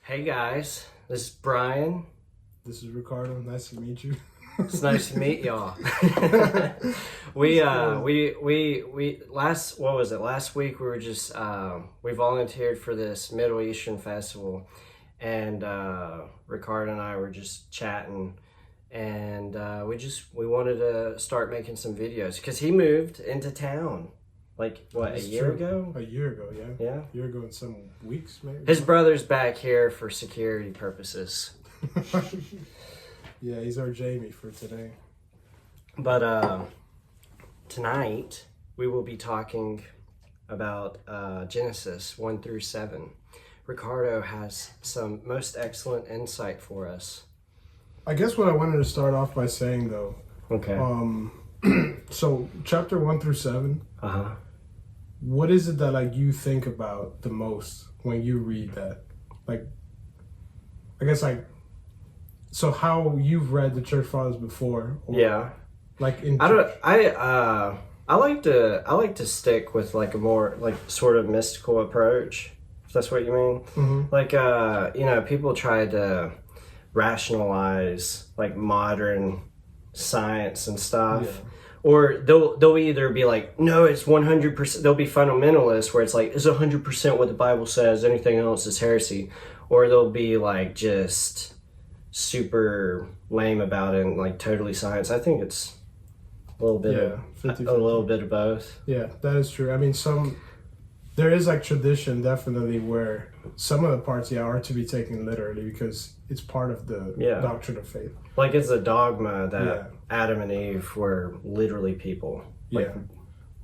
Hey guys, this is Brian. This is Ricardo. Nice to meet you. It's nice to meet y'all. Last week we were just we volunteered for this Middle Eastern festival, and Ricardo and I were just chatting, and we wanted to start making some videos because he moved into town. Like, what, a year ago? A year ago, yeah. Yeah? A year ago in some weeks, maybe. His brother's back here for security purposes. Yeah, he's our Jamie for today. But tonight, we will be talking about Genesis 1 through 7. Ricardo has some most excellent insight for us. I guess what I wanted to start off by saying, though. Okay. So, chapter 1 through 7. Uh-huh. What is it that, like, you think about the most when you read that? Like, I guess, like, so how you've read the church fathers before? Or, yeah. Like in. I like to stick with like a more like sort of mystical approach. If that's what you mean. Mm-hmm. Like people try to rationalize like modern science and stuff. Yeah. Or they'll either be like, no, it's 100%. They'll be fundamentalists where it's like, it's 100% what the Bible says. Anything else is heresy. Or they'll be like just super lame about it and like totally science. I think it's a little bit of 50-50. a little bit of both. Yeah, that is true. I mean, there is like tradition definitely where some of the parts are to be taken literally because it's part of the doctrine of faith. Like it's a dogma that Adam and Eve were literally people. Like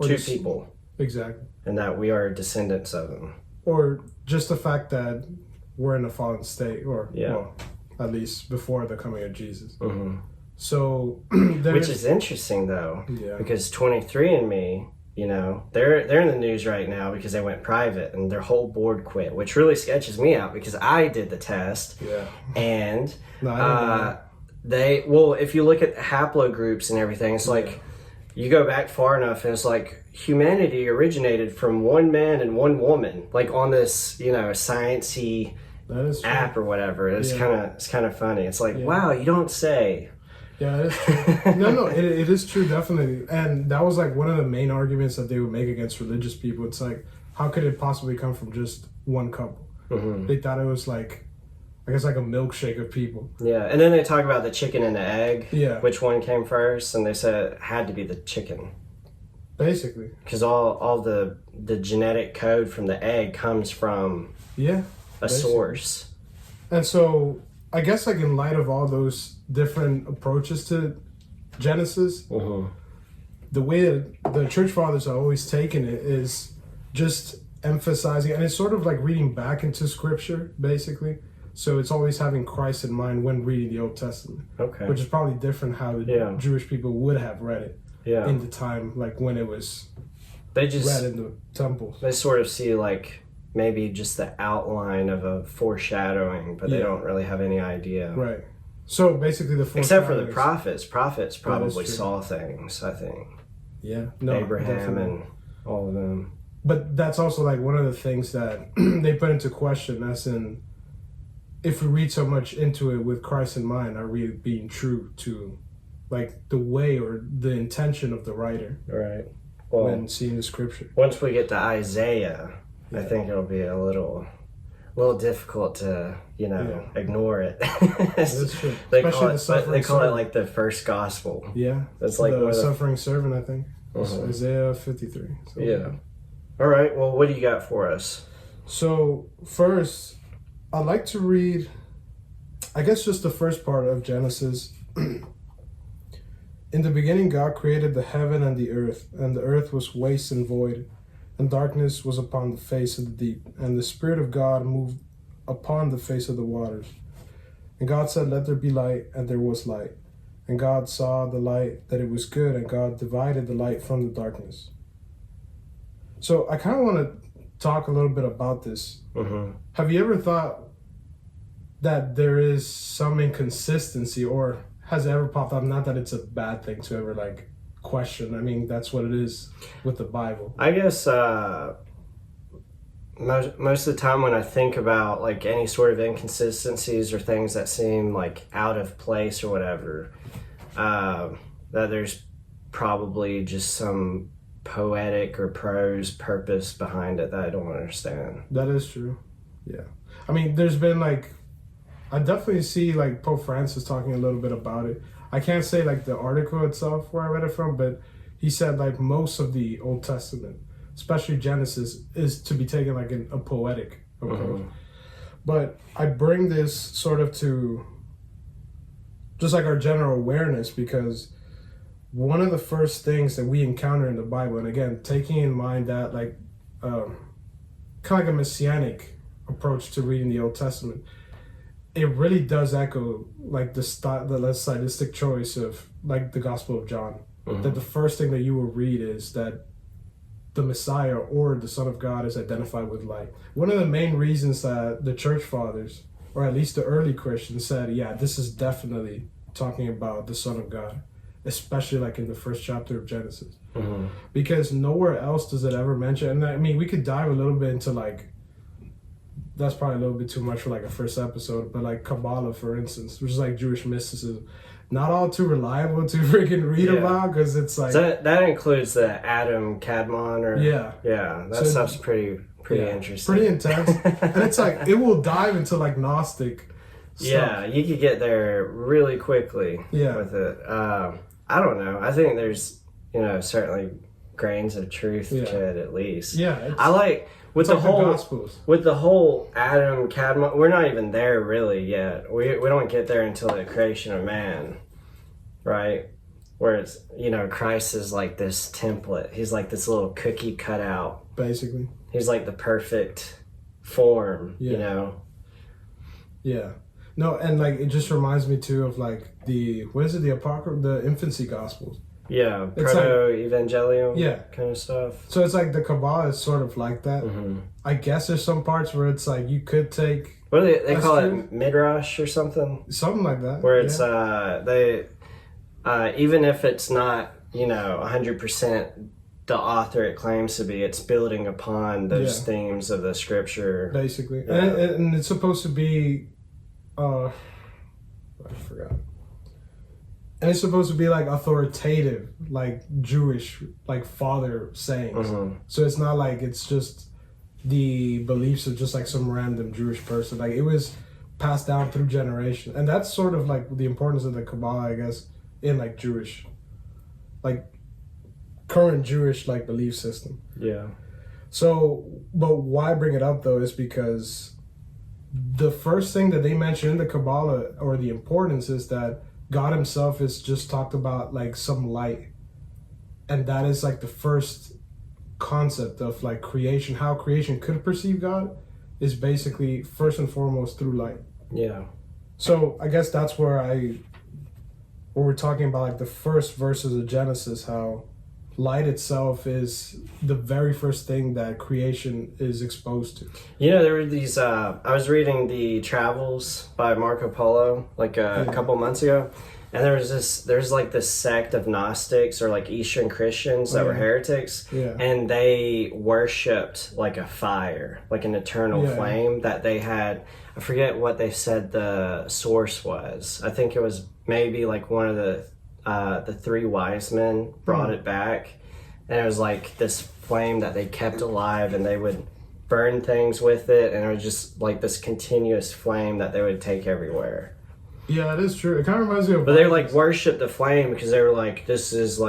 two people. Exactly. And that we are descendants of them. Or just the fact that we're in a fallen state, or well, at least before the coming of Jesus. Mm-hmm. So, which is interesting though, because 23andMe, you know, they're in the news right now because they went private and their whole board quit, which really sketches me out because I did the test. Yeah. And if you look at haplogroups and everything, it's like you go back far enough and it's like humanity originated from one man and one woman, like on this, you know, sciencey app or whatever. It's kind of funny. It's like, wow, you don't say. Yeah, it is true. No, it is true, definitely. And that was like one of the main arguments that they would make against religious people. It's like, how could it possibly come from just one couple? Mm-hmm. They thought it was like, I guess like a milkshake of people. Yeah, and then they talk about the chicken and the egg. Yeah. Which one came first? And they said it had to be the chicken. Basically. Because all the genetic code from the egg comes from a source. And so, I guess like in light of all those different approaches to Genesis, the way that the church fathers are always taking it is just emphasizing, and it's sort of like reading back into scripture, basically. So it's always having Christ in mind when reading the Old Testament. Okay. Which is probably different how the Jewish people would have read it in the time, like when it was read in the temple. They sort of see like maybe just the outline of a foreshadowing, but they don't really have any idea. Right. So basically except for the prophets. Prophets probably saw things, I think. Yeah. No, Abraham definitely. And all of them. But that's also like one of the things that they put into question, as in, if we read so much into it with Christ in mind, are we being true to like the way or the intention of the writer? Right. Well, when seeing the scripture. Once we get to Isaiah, I think it'll be a little difficult to, ignore it. That's true. They call it like the first gospel. Yeah. It's like the suffering servant, I think. Isaiah 53. So, yeah. All right. Well, what do you got for us? So first, I'd like to read, I guess, just the first part of Genesis. In the beginning, God created the heaven and the earth was waste and void, and darkness was upon the face of the deep, and the Spirit of God moved upon the face of the waters. And God said, "Let there be light," and there was light. And God saw the light, that it was good, and God divided the light from the darkness. So I kind of want to talk a little bit about this. Mm-hmm. Have you ever thought that there is some inconsistency, or has it ever popped up? Not that it's a bad thing to ever like question. I mean, that's what it is with the Bible. I guess most of the time when I think about like any sort of inconsistencies or things that seem like out of place or whatever, that there's probably just some poetic or prose purpose behind it that I don't understand. That is true. Yeah. I mean, there's been like, I definitely see like Pope Francis talking a little bit about it. I can't say like the article itself where I read it from, but he said like most of the Old Testament, especially Genesis, is to be taken like in a poetic approach. But I bring this sort of to just like our general awareness, because one of the first things that we encounter in the Bible, and again, taking in mind that like kind of like a messianic approach to reading the Old Testament, it really does echo like the less stylistic choice of like the Gospel of John. That the first thing that you will read is that the Messiah or the Son of God is identified with light. One of the main reasons that the church fathers, or at least the early Christians, said, yeah, this is definitely talking about the Son of God, especially like in the first chapter of Genesis. Because nowhere else does it ever mention, and I mean, we could dive a little bit into like, that's probably a little bit too much for like a first episode, but like Kabbalah, for instance, which is like Jewish mysticism. Not all too reliable to freaking read about, because it's like... So that includes the Adam Kadmon, or... Yeah, that stuff's pretty interesting. Pretty intense. And it's like, it will dive into like Gnostic stuff. Yeah, you could get there really quickly with it. I don't know. I think there's, certainly grains of truth to it at least. Yeah. I like... With the whole Adam Kadmon, we're not even there really yet. We don't get there until the creation of man, right? Where it's, Christ is like this template. He's like this little cookie cutout. Basically. He's like the perfect form, Yeah. No, and like it just reminds me too of like the Apocrypha, the infancy Gospels. Yeah, proto-evangelium kind of stuff. So it's like the Kabbalah is sort of like that. I guess there's some parts where it's like you could take... What do they call it? Midrash or something? Something like that. Where it's, even if it's not, 100% the author it claims to be, it's building upon those themes of the scripture. Basically. And it's supposed to be... I forgot. And it's supposed to be like authoritative, like Jewish, like father sayings. So it's not like it's just the beliefs of just like some random Jewish person. Like it was passed down through generations. And that's sort of like the importance of the Kabbalah, I guess, in like Jewish, like current Jewish like belief system. Yeah. So, but why bring it up though is because the first thing that they mention in the Kabbalah, or the importance, is that God himself is just talked about like some light. And that is like the first concept of like creation, how creation could perceive God, is basically first and foremost through light. Yeah. So I guess that's where we're talking about like the first verses of Genesis, how light itself is the very first thing that creation is exposed to. There were these, I was reading the Travels by Marco Polo like a couple months ago, and there's like this sect of Gnostics, or like Eastern Christians that were heretics, and they worshipped like a fire, like an eternal flame that they had. I forget what they said the source was. I think it was maybe like one of the three wise men brought it back, and it was like this flame that they kept alive, and they would burn things with it, and it was just like this continuous flame that they would take everywhere. Yeah, it is true. It kind of reminds me of... But they like worshiped the flame because they were like, this is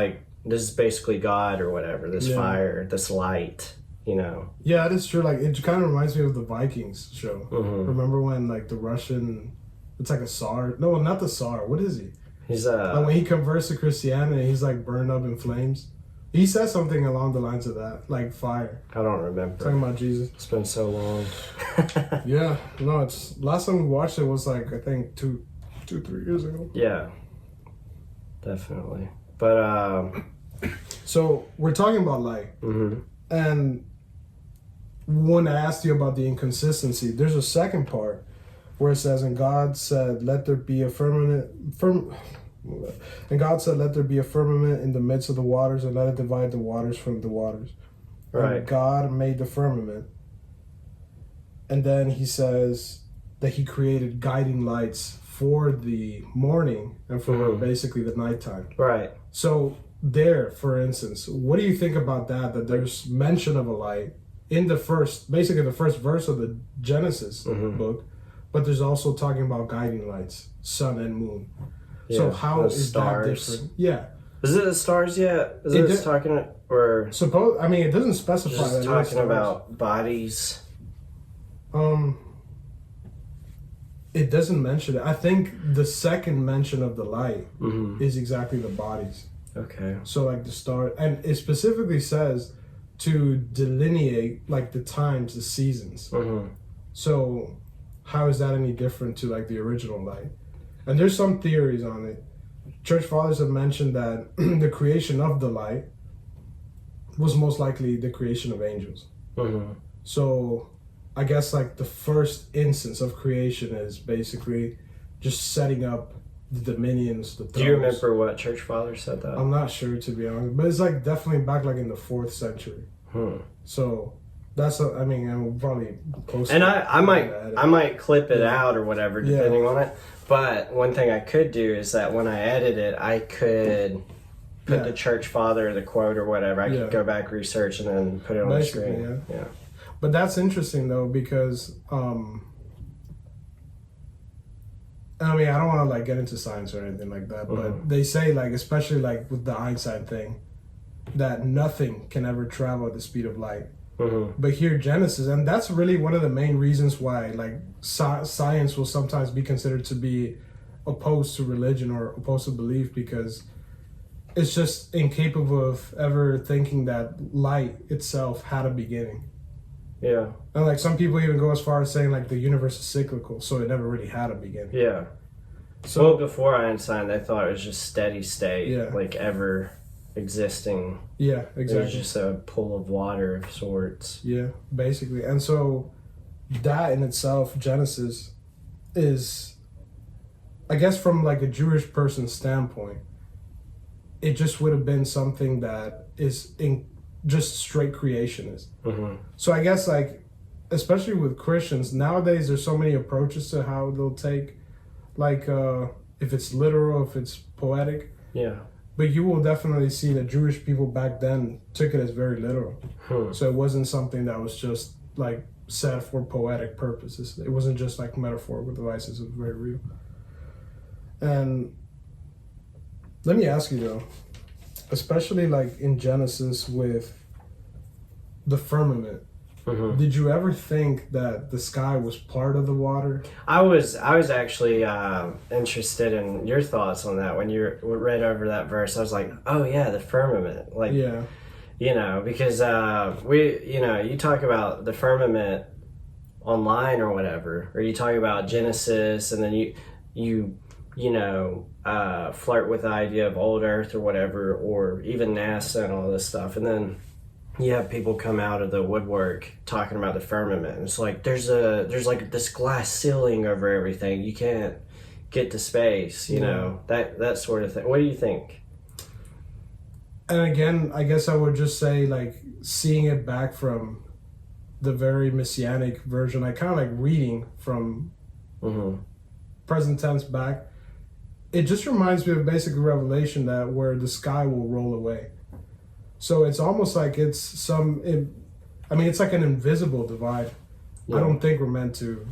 basically God or whatever, this fire, this light, Yeah, it is true. Like, it kind of reminds me of the Vikings show. Remember when like the Russian... It's like a Tsar. No, not the Tsar. What is he? He's like when he converts to Christianity, he's like burned up in flames. He says something along the lines of that, like fire. I don't remember. Talking about Jesus. It's been so long. Yeah, no, it's last time we watched it was like I think 2-3 years ago. Yeah, definitely. But so we're talking about light, and when I asked you about the inconsistency, there's a second part where it says, "And God said, let there be a firmament." And God said, let there be a firmament in the midst of the waters, and let it divide the waters from the waters. Right. And God made the firmament. And then he says that he created guiding lights for the morning and for basically the nighttime. Right. So there, for instance, what do you think about that? That there's mention of a light in the first verse of the Genesis book, but there's also talking about guiding lights, sun and moon. Yeah, so how is stars. That different? Yeah. Is it the stars yet? Is it talking or it doesn't specify. Just talking about bodies. It doesn't mention it. I think the second mention of the light is exactly the bodies. Okay. So like the star, and it specifically says to delineate like the times, the seasons. So how is that any different to like the original light? And there's some theories on it. Church fathers have mentioned that the creation of the light was most likely the creation of angels. So I guess like the first instance of creation is basically just setting up the dominions, the thrones. Do you remember what church fathers said that? I'm not sure, to be honest, but it's like definitely back like in the 4th century. So that's I'm probably close. And I might clip it out or whatever depending on it. But one thing I could do is that when I edit it, I could put the church father, the quote or whatever. I could go back, research, and then put it on the screen. Yeah. But that's interesting though, because I don't want to like get into science or anything like that, but they say like, especially like with the Einstein thing, that nothing can ever travel at the speed of light. But here Genesis, and that's really one of the main reasons why like science will sometimes be considered to be opposed to religion or opposed to belief, because it's just incapable of ever thinking that light itself had a beginning. Yeah. And like some people even go as far as saying like the universe is cyclical, so it never really had a beginning. Yeah. So before Einstein, they thought it was just steady state, like ever existing. Yeah, exactly. It was just a pool of water of sorts. Yeah, basically. And so that in itself, Genesis, is, I guess from like a Jewish person's standpoint, it just would have been something that is in just straight creationist. So I guess like, especially with Christians, nowadays there's so many approaches to how they'll take, like if it's literal, if it's poetic. Yeah. But you will definitely see that Jewish people back then took it as very literal. So it wasn't something that was just like said for poetic purposes. It wasn't just like metaphorical devices. It was very real. And let me ask you though, especially like in Genesis with the firmament, did you ever think that the sky was part of the water? I was actually interested in your thoughts on that when you read over that verse. I was like, oh yeah, the firmament, like because you talk about the firmament online or whatever, or you talk about Genesis, and then you flirt with the idea of old Earth or whatever, or even NASA and all this stuff, and then you have people come out of the woodwork talking about the firmament. It's like there's like this glass ceiling over everything. You can't get to space, that sort of thing. What do you think? And again, I guess I would just say like seeing it back from the very messianic version, I kind of like reading from present tense back. It just reminds me of basically Revelation, that where the sky will roll away. So it's almost like it's like an invisible divide. Yeah. I don't think we're meant to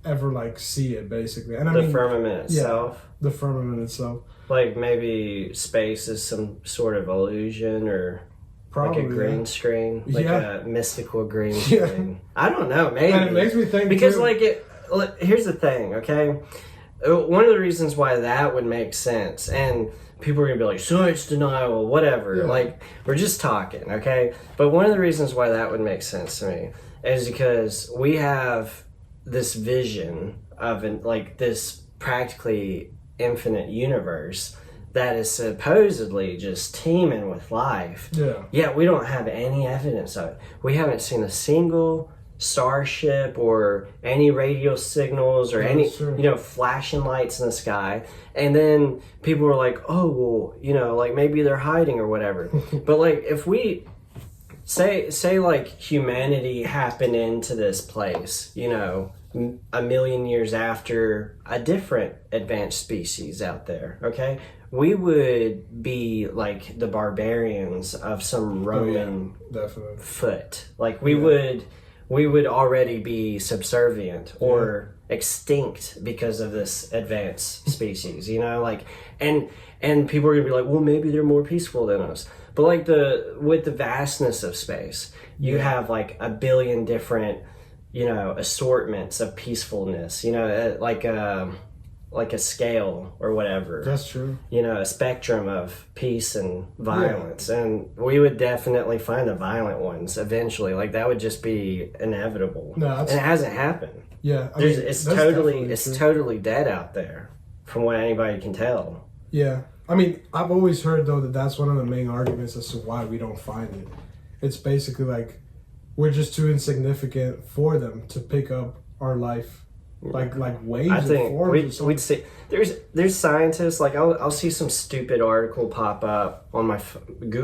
ever like see it, basically. And the firmament itself. Yeah, the firmament itself. Like maybe space is some sort of illusion, or probably like a green screen, like a mystical green screen. I don't know, maybe. And it makes me think because here's the thing, okay? One of the reasons why that would make sense, and people are going to be like, science denial, whatever. Like, we're just talking, okay? But one of the reasons why that would make sense to me is because we have this vision of this practically infinite universe that is supposedly just teeming with life. Yeah. Yet we don't have any evidence of it. We haven't seen a single starship or any radio signals or any flashing lights in the sky. And then people were like, oh well, like maybe they're hiding or whatever. But like if we say like humanity happened into this place, you know, a million years after a different advanced species out there, okay? We would be like the barbarians of some Roman definitely. foot. Like we would already be subservient or extinct because of this advanced species, you know, like and people are gonna be like, well, maybe they're more peaceful than us. But like with the vastness of space, you have like a billion different, you know, assortments of peacefulness, you know, like a scale or whatever. That's true. You know, a spectrum of peace and violence. And we would definitely find the violent ones eventually. Like that would just be inevitable. No, and it hasn't happened. Yeah. It's totally dead out there from what anybody can tell. Yeah. I mean, I've always heard though that that's one of the main arguments as to why we don't find it. It's basically like we're just too insignificant for them to pick up our life. Like waves. I think we'd see. There's scientists, like I'll see some stupid article pop up on my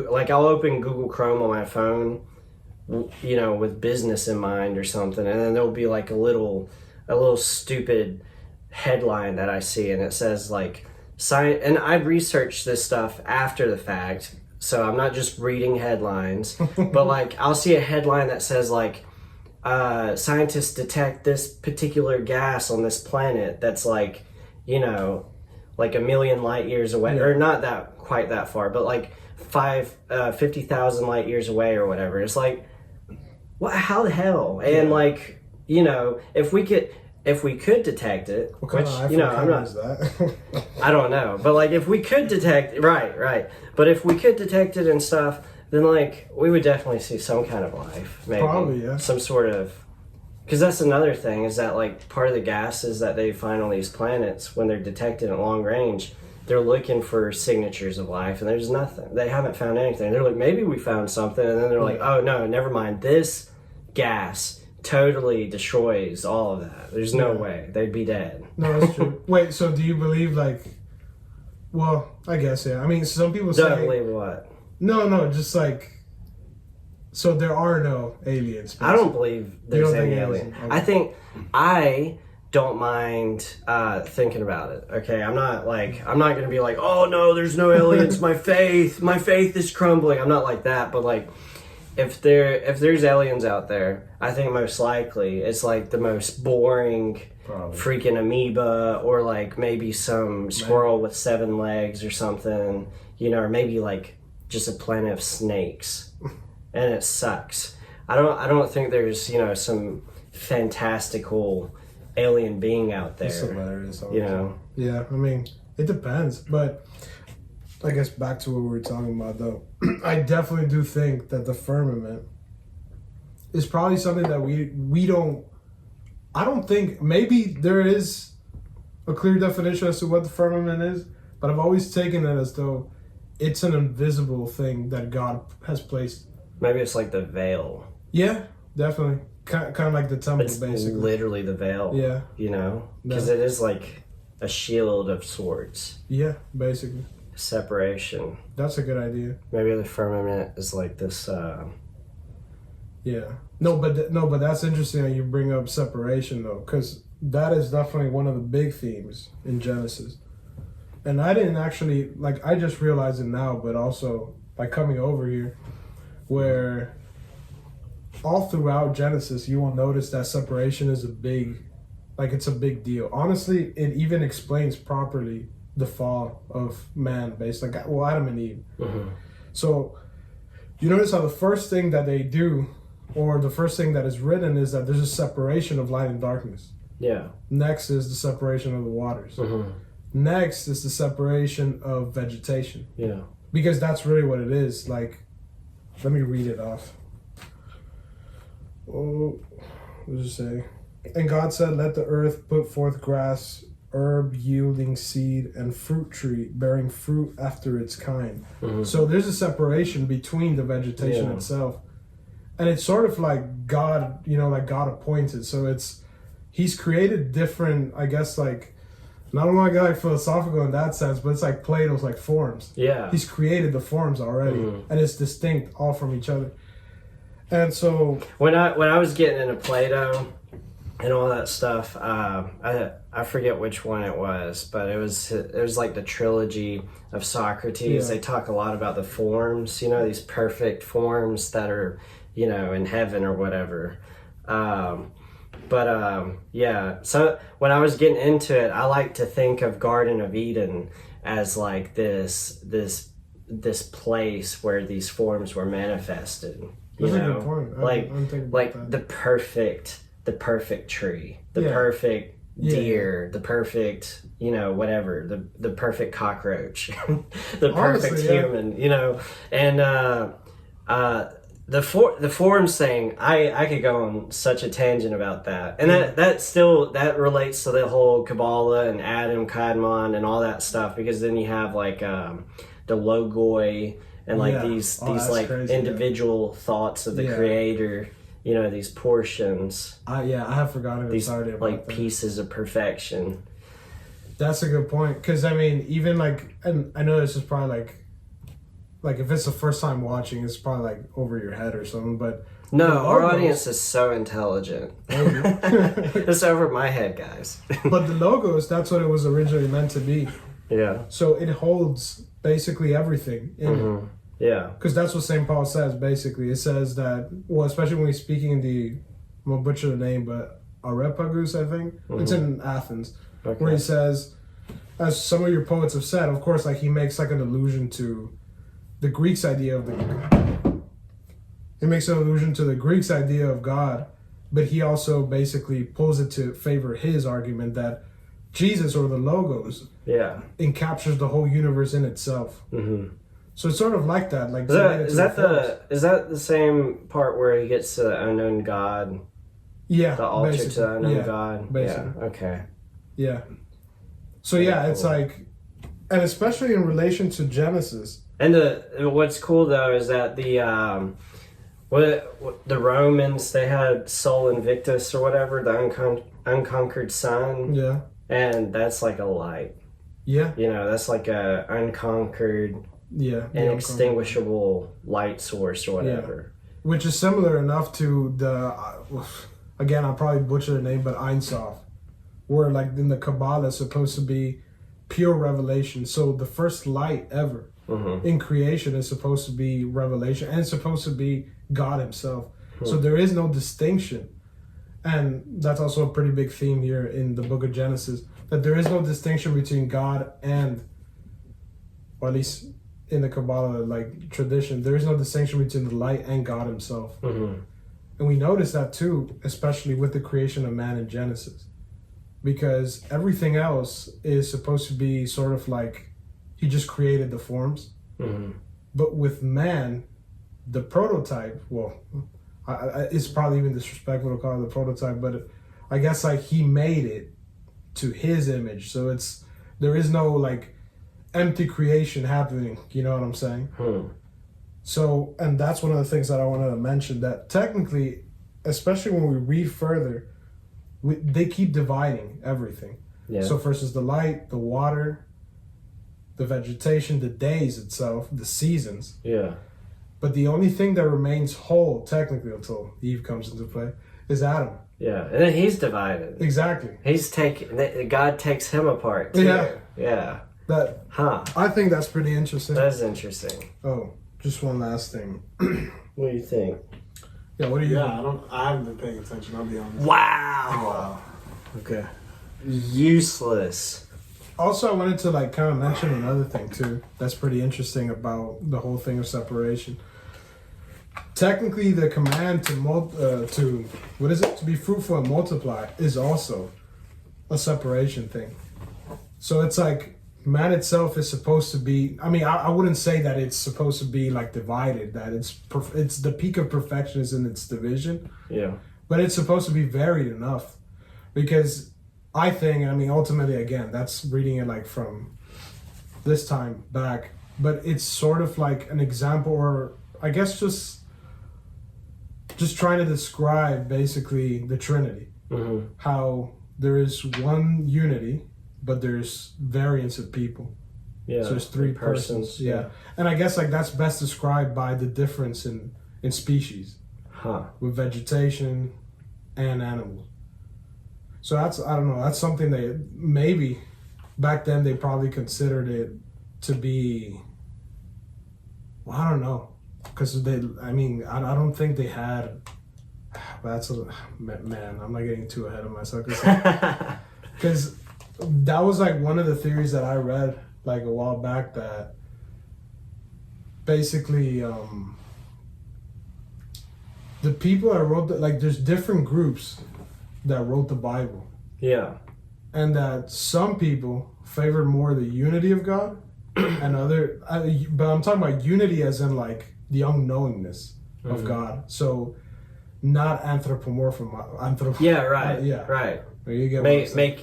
like I'll open Google Chrome on my phone, you know, with business in mind or something, and then there'll be like a little stupid headline that I see, and it says like science. And I researched this stuff after the fact, so I'm not just reading headlines, but like I'll see a headline that says like, scientists detect this particular gas on this planet that's like, you know, like a million light years away, or not that quite that far, but like 50,000 light years away or whatever. It's like, what? How the hell? And like, you know, if we could detect it, which, you know, I'm not, is that? I don't know, but like if we could detect, right, but if we could detect it and stuff, then like we would definitely see some kind of life, maybe. Probably, yeah. Some sort of, because that's another thing, is that like part of the gases that they find on these planets when they're detected at long range, they're looking for signatures of life, and there's nothing. They haven't found anything. They're like, maybe we found something, and then they're like, oh no, never mind. This gas totally destroys all of that. There's no way. They'd be dead. No, that's true. Wait, so do you believe like? Well, I guess yeah. I mean, some people say. Don't believe what? No, just like. So there are no aliens. Basically. I don't believe there's any alien. Okay. I think I don't mind thinking about it. Okay, I'm not gonna be like, oh no, there's no aliens. my faith is crumbling. I'm not like that. But like, if there's aliens out there, I think most likely it's like the most boring. Probably. Freaking amoeba, or like maybe some squirrel with 7 legs or something, you know, or maybe like just a planet of snakes, and it sucks. I don't think there's, you know, some fantastical alien being out there. That's hilarious, you know. Yeah, I mean, it depends, but I guess back to what we were talking about though. I definitely do think that the firmament is probably something that we don't. I don't think, maybe there is a clear definition as to what the firmament is, but I've always taken it as though it's an invisible thing that God has placed. Maybe it's like the veil. Yeah, definitely. Kind of like the temple, it's basically. Literally the veil. Yeah. You know? Because it is like a shield of sorts. Yeah, basically. Separation. That's a good idea. Maybe the firmament is like this... Yeah. No, but that's interesting that you bring up separation though, because that is definitely one of the big themes in Genesis. And I didn't actually, like, I just realized it now, but also by coming over here, where all throughout Genesis, you will notice that separation is it's a big deal. Honestly, it even explains properly the fall of man, based on, well, Adam and Eve. Mm-hmm. So you notice how the first thing that they do, or the first thing that is written, is that there's a separation of light and darkness. Yeah. Next is the separation of the waters. Mm-hmm. Next is the separation of vegetation. Yeah. Because that's really what it is. Like, let me read it off. Oh, what does it say? And God said, let the earth put forth grass, herb yielding seed, and fruit tree bearing fruit after its kind. Mm-hmm. So there's a separation between the vegetation itself. And it's sort of like God, you know, like God appointed. So he's created different, I guess, like, and I don't want to get like philosophical in that sense, but it's like Plato's like forms. Yeah. He's created the forms already, and it's distinct all from each other. And so when I was getting into Plato and all that stuff, I forget which one it was, but it was like the trilogy of Socrates. Yeah. They talk a lot about the forms, you know, these perfect forms that are, you know, in heaven or whatever. Yeah. So when I was getting into it, I like to think of Garden of Eden as like this place where these forms were manifested. You that's a know, good point. like the perfect tree, the perfect deer, the perfect, you know, whatever, the perfect cockroach, the perfect Honestly, human, you know, and the forms thing, I could go on such a tangent about that, and that relates to the whole Kabbalah and Adam Kadmon and all that stuff, because then you have like the Logoi and like these like crazy, individual thoughts of the creator, you know, these portions. I have forgotten these about like that. pieces of perfection. That's a good point, because I mean, even like, and I know this is probably like if it's the first time watching, it's probably like over your head or something, but no, our audience is so intelligent. It's over my head, guys. But the logos, that's what it was originally meant to be. Yeah. So it holds basically everything in it. Yeah. Because that's what St. Paul says, basically. It says that, well, especially when he's speaking in I'm going to butcher the name, but Areopagus, I think. It's in Athens. Okay. Where he says, as some of your poets have said, of course, like he makes like an allusion to the Greeks' idea of God, but he also basically pulls it to favor his argument that Jesus, or the Logos, encaptures the whole universe in itself. So it's sort of like that. Like is that the same part where he gets to the unknown God? Yeah, the altar to the unknown God. Basically. Yeah. Okay. Yeah. So it's like, and especially in relation to Genesis. And what's cool though is that the Romans, they had Sol Invictus or whatever, the unconquered sun. Yeah. And that's like a light. Yeah. You know, that's like a unconquered, inextinguishable light source or whatever. Yeah. Which is similar enough to again, I'll probably butcher the name, but Ein Sof, where like in the Kabbalah is supposed to be pure revelation. So the first light ever in creation is supposed to be revelation, and it's supposed to be God himself. So there is no distinction. And that's also a pretty big theme here in the book of Genesis, that there is no distinction between God and, or at least in the Kabbalah like tradition, there is no distinction between the light and God himself. And we notice that too, especially with the creation of man in Genesis, because everything else is supposed to be sort of like he just created the forms. But with man, the prototype, well, it's probably even disrespectful to call it the prototype, but I guess like he made it to his image. So there is no like empty creation happening. You know what I'm saying? So, and that's one of the things that I wanted to mention, that technically, especially when we read further, they keep dividing everything. Yeah. So first is the light, the water, the vegetation, the days itself, the seasons. Yeah. But the only thing that remains whole, technically, until Eve comes into play, is Adam. Yeah, and then he's divided. Exactly. God takes him apart too. Yeah. I think that's pretty interesting. That is interesting. Oh, just one last thing. What do you think? Yeah, what do you think? I haven't been paying attention, I'll be honest. Wow. Okay. Useless. Also, I wanted to like kind of mention another thing too that's pretty interesting about the whole thing of separation. Technically, the command to be fruitful and multiply is also a separation thing. So it's like man itself is supposed to be. I mean, I wouldn't say that it's supposed to be like divided. That it's the peak of perfection is in its division. Yeah. But it's supposed to be varied enough, because I think, I mean, ultimately, again, that's reading it like from this time back, but it's sort of like an example, or I guess just trying to describe basically the Trinity. How there is one unity, but there's variance of people. Yeah. So there's three persons. Yeah. And I guess like that's best described by the difference in species. with vegetation and animals. So that's, I don't know, that's something they maybe back then they probably considered it to be, well, I don't know, because I don't think they had. That's man, I'm not getting too ahead of myself because that was like one of the theories that I read like a while back, that basically the people that wrote like there's different groups that wrote the Bible. Yeah. And that some people favored more the unity of God and but I'm talking about unity as in like the unknowingness of God. So not anthropomorphism. Yeah, right. Yeah. Right. You get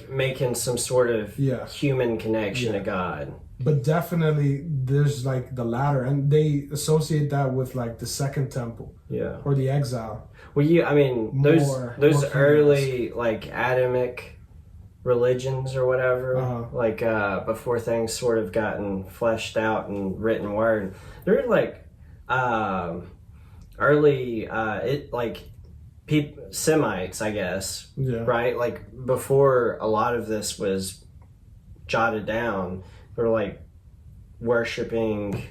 making some sort of human connection to God. But definitely there's like the latter, and they associate that with like the Second Temple. Yeah. Or the exile. Well, those early like Adamic religions or whatever, like before things sort of gotten fleshed out and written word, they're like early Semites, I guess. Yeah. Right? Like before a lot of this was jotted down, they're like worshiping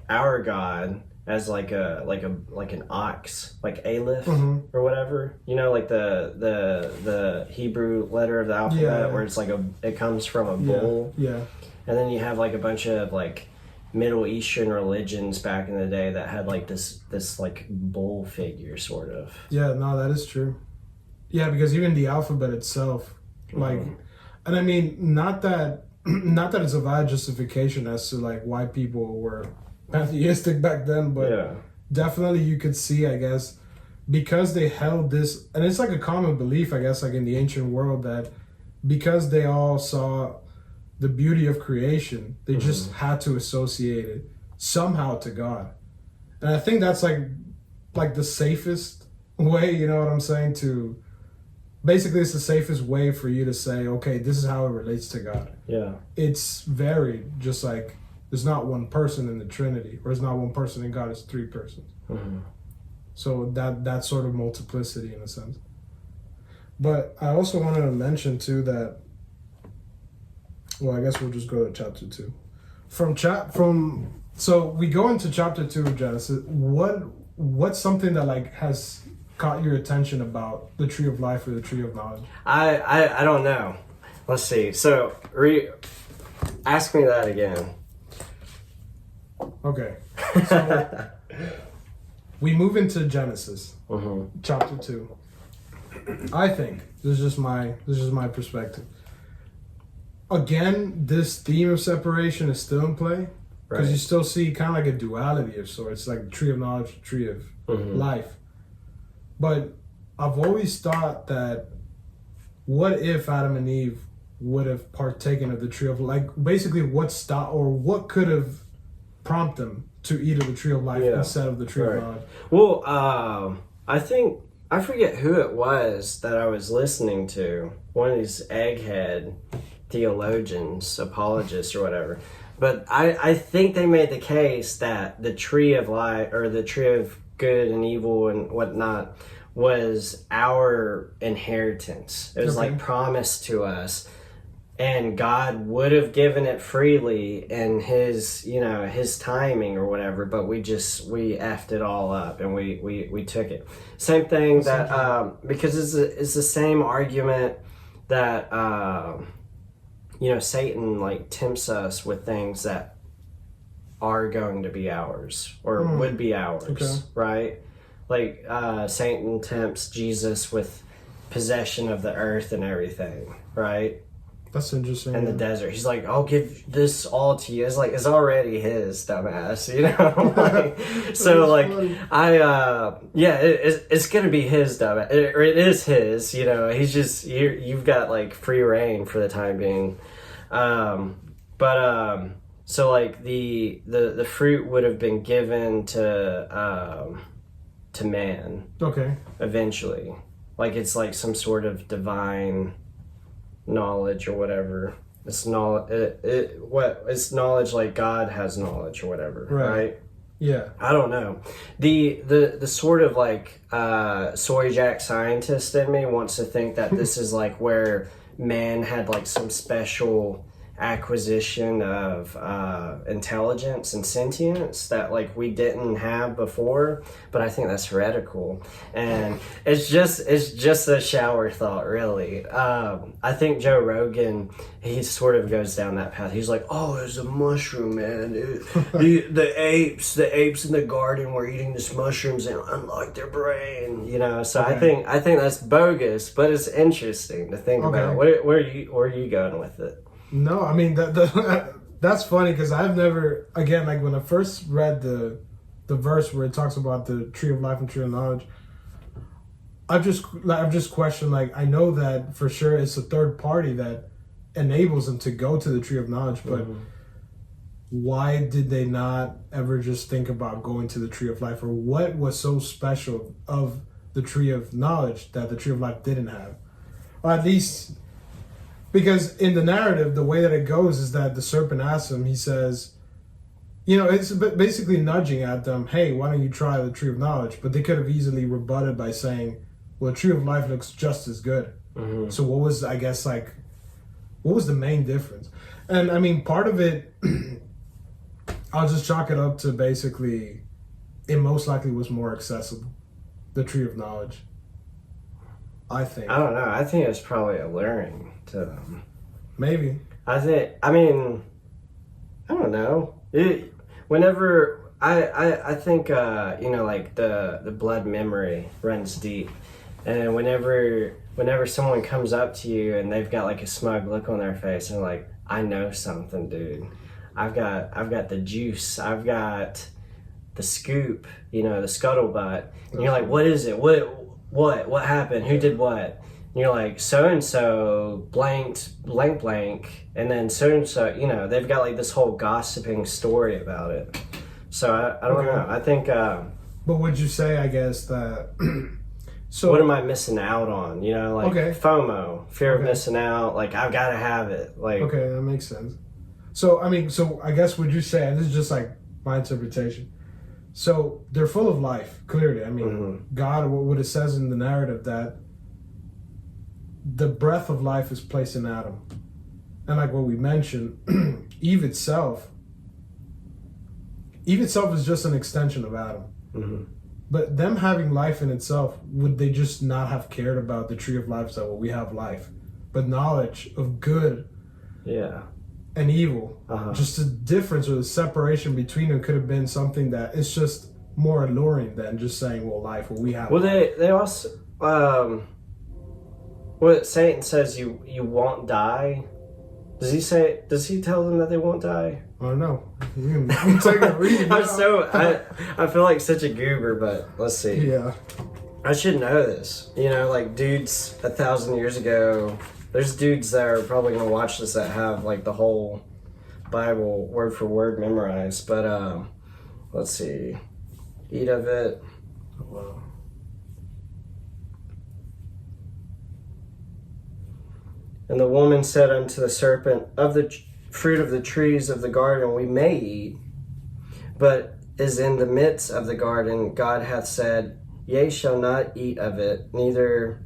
our God as like an ox, like Aleph or whatever. You know, like the Hebrew letter of the alphabet, where it's like it comes from a bull. Yeah. And then you have like a bunch of like Middle Eastern religions back in the day that had like this like bull figure sort of. Yeah, no, that is true. Yeah, because even the alphabet itself, like, and I mean, not that it's a valid justification as to like why people were pantheistic back then, but definitely you could see, I guess, because they held this, and it's like a common belief, I guess, like in the ancient world, that because they all saw the beauty of creation, they just had to associate it somehow to God. And I think that's like the safest way, you know what I'm saying, to basically it's the safest way for you to say, okay, this is how it relates to God. Yeah. It's varied, just like there's not one person in the Trinity, or there's not one person in God, it's three persons. So that sort of multiplicity in a sense. But I also wanted to mention too that, well, I guess we'll just go to chapter 2. So we go into chapter 2 of Genesis. What's something that like has caught your attention about the tree of life or the tree of knowledge? I don't know. Let's see. So ask me that again. Okay. So we move into Genesis, chapter 2. I think this is just my perspective. Again, this theme of separation is still in play, because you still see kind of like a duality of sorts, like tree of knowledge, tree of life. But I've always thought that, what if Adam and Eve would have partaken of the tree of, like, basically what could have prompted them to eat of the tree of life instead of the tree of knowledge? Well, I forget who it was that I was listening to, one of these egghead theologians, apologists or whatever. But I think they made the case that the tree of life, or the tree of good and evil and whatnot, was our inheritance. It was like promised to us, and God would have given it freely in his timing or whatever, but we effed it all up and we took it. Same thing that because it's the same argument that Satan like tempts us with things that are going to be ours or would be ours, right? Like Satan tempts Jesus with possession of the earth and everything, right? That's interesting. In the desert, he's like, "I'll give this all to you." It's like it's already his, dumbass, you know. Like, so like funny. It's gonna be his dumbass, or it is his. You know, he's just you've got like free reign for the time being. So like the fruit would have been given to man. Okay. Eventually, like it's like some sort of divine knowledge or whatever. It's knowledge. It's knowledge like God has knowledge or whatever, right? Yeah. I don't know. The sort of like soy jack scientist in me wants to think that this is like where man had like some special acquisition of intelligence and sentience that like we didn't have before, but I think that's heretical, and it's just a shower thought, really. I think Joe Rogan, he sort of goes down that path. He's like, oh, it's a mushroom, man. The apes in the garden were eating this mushrooms and unlocked their brain, you know. So Okay. I think that's bogus, but it's interesting to think about. Where are you going with it? No, I mean that's funny because I've never, again, like when I first read the verse where it talks about the tree of life and tree of knowledge, I've just questioned, like, I know that for sure it's a third party that enables them to go to the tree of knowledge, but why did they not ever just think about going to the tree of life, or what was so special of the tree of knowledge that the tree of life didn't have? Or at least, because in the narrative, the way that it goes is that the serpent asks him, he says, you know, it's basically nudging at them, hey, why don't you try the tree of knowledge? But they could have easily rebutted by saying, well, the tree of life looks just as good. Mm-hmm. So what was, I guess, like, what was the main difference? And I mean, part of it, I'll just chalk it up to basically, it most likely was more accessible, the tree of knowledge. I think. I don't know. I think it's probably alluring to them. Maybe. I don't know. Whenever I think you know, like the blood memory runs deep, and whenever someone comes up to you and they've got like a smug look on their face and like, I know something, dude. I've got the juice. I've got the scoop. You know, the scuttlebutt. And you're like, what is it? What happened? Who did what? And you're like, so-and-so blanked, blank, and then so-and-so, you know, they've got like this whole gossiping story about it. So I don't know. I think... but would you say, I guess, that... so what am I missing out on? You know, like FOMO, fear of missing out. Like, I've got to have it. Like, okay, that makes sense. So, I mean, I guess would you say, and this is just like my interpretation, so they're full of life, clearly. I mean, God, what it says in the narrative, that the breath of life is placed in Adam. And like what we mentioned, Eve itself is just an extension of Adam. Mm-hmm. But them having life in itself, would they just not have cared about the tree of life? So, well, we have life. But knowledge of good and evil, just the difference or the separation between them could have been something that is just more alluring than just saying, well, life, well, we have life. They also... what Satan says, you won't die. Does he tell them that they won't die? I don't know. You can take a read. I feel like such a goober, but let's see. Yeah. I should know this. You know, like dudes 1,000 years ago, there's dudes that are probably going to watch this that have like the whole Bible word for word memorized. But let's see. Eat of it. Wow. And the woman said unto the serpent, of the fruit of the trees of the garden we may eat, but is in the midst of the garden God hath said, ye shall not eat of it, neither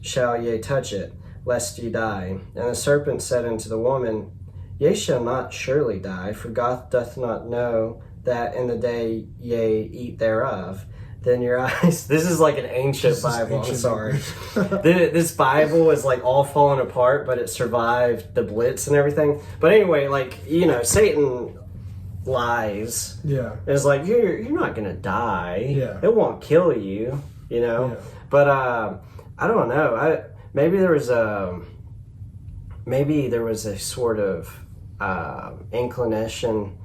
shall ye touch it, lest ye die. And the serpent said unto the woman, ye shall not surely die, for God doth not know that in the day ye eat thereof, then your eyes... This is like an ancient Bible. I'm sorry. This Bible is like all falling apart, but it survived the Blitz and everything. But anyway, like, you know, Satan lies. Yeah. It's like, you're not going to die. Yeah. It won't kill you, you know? Yeah. But I don't know. Maybe there was a sort of inclination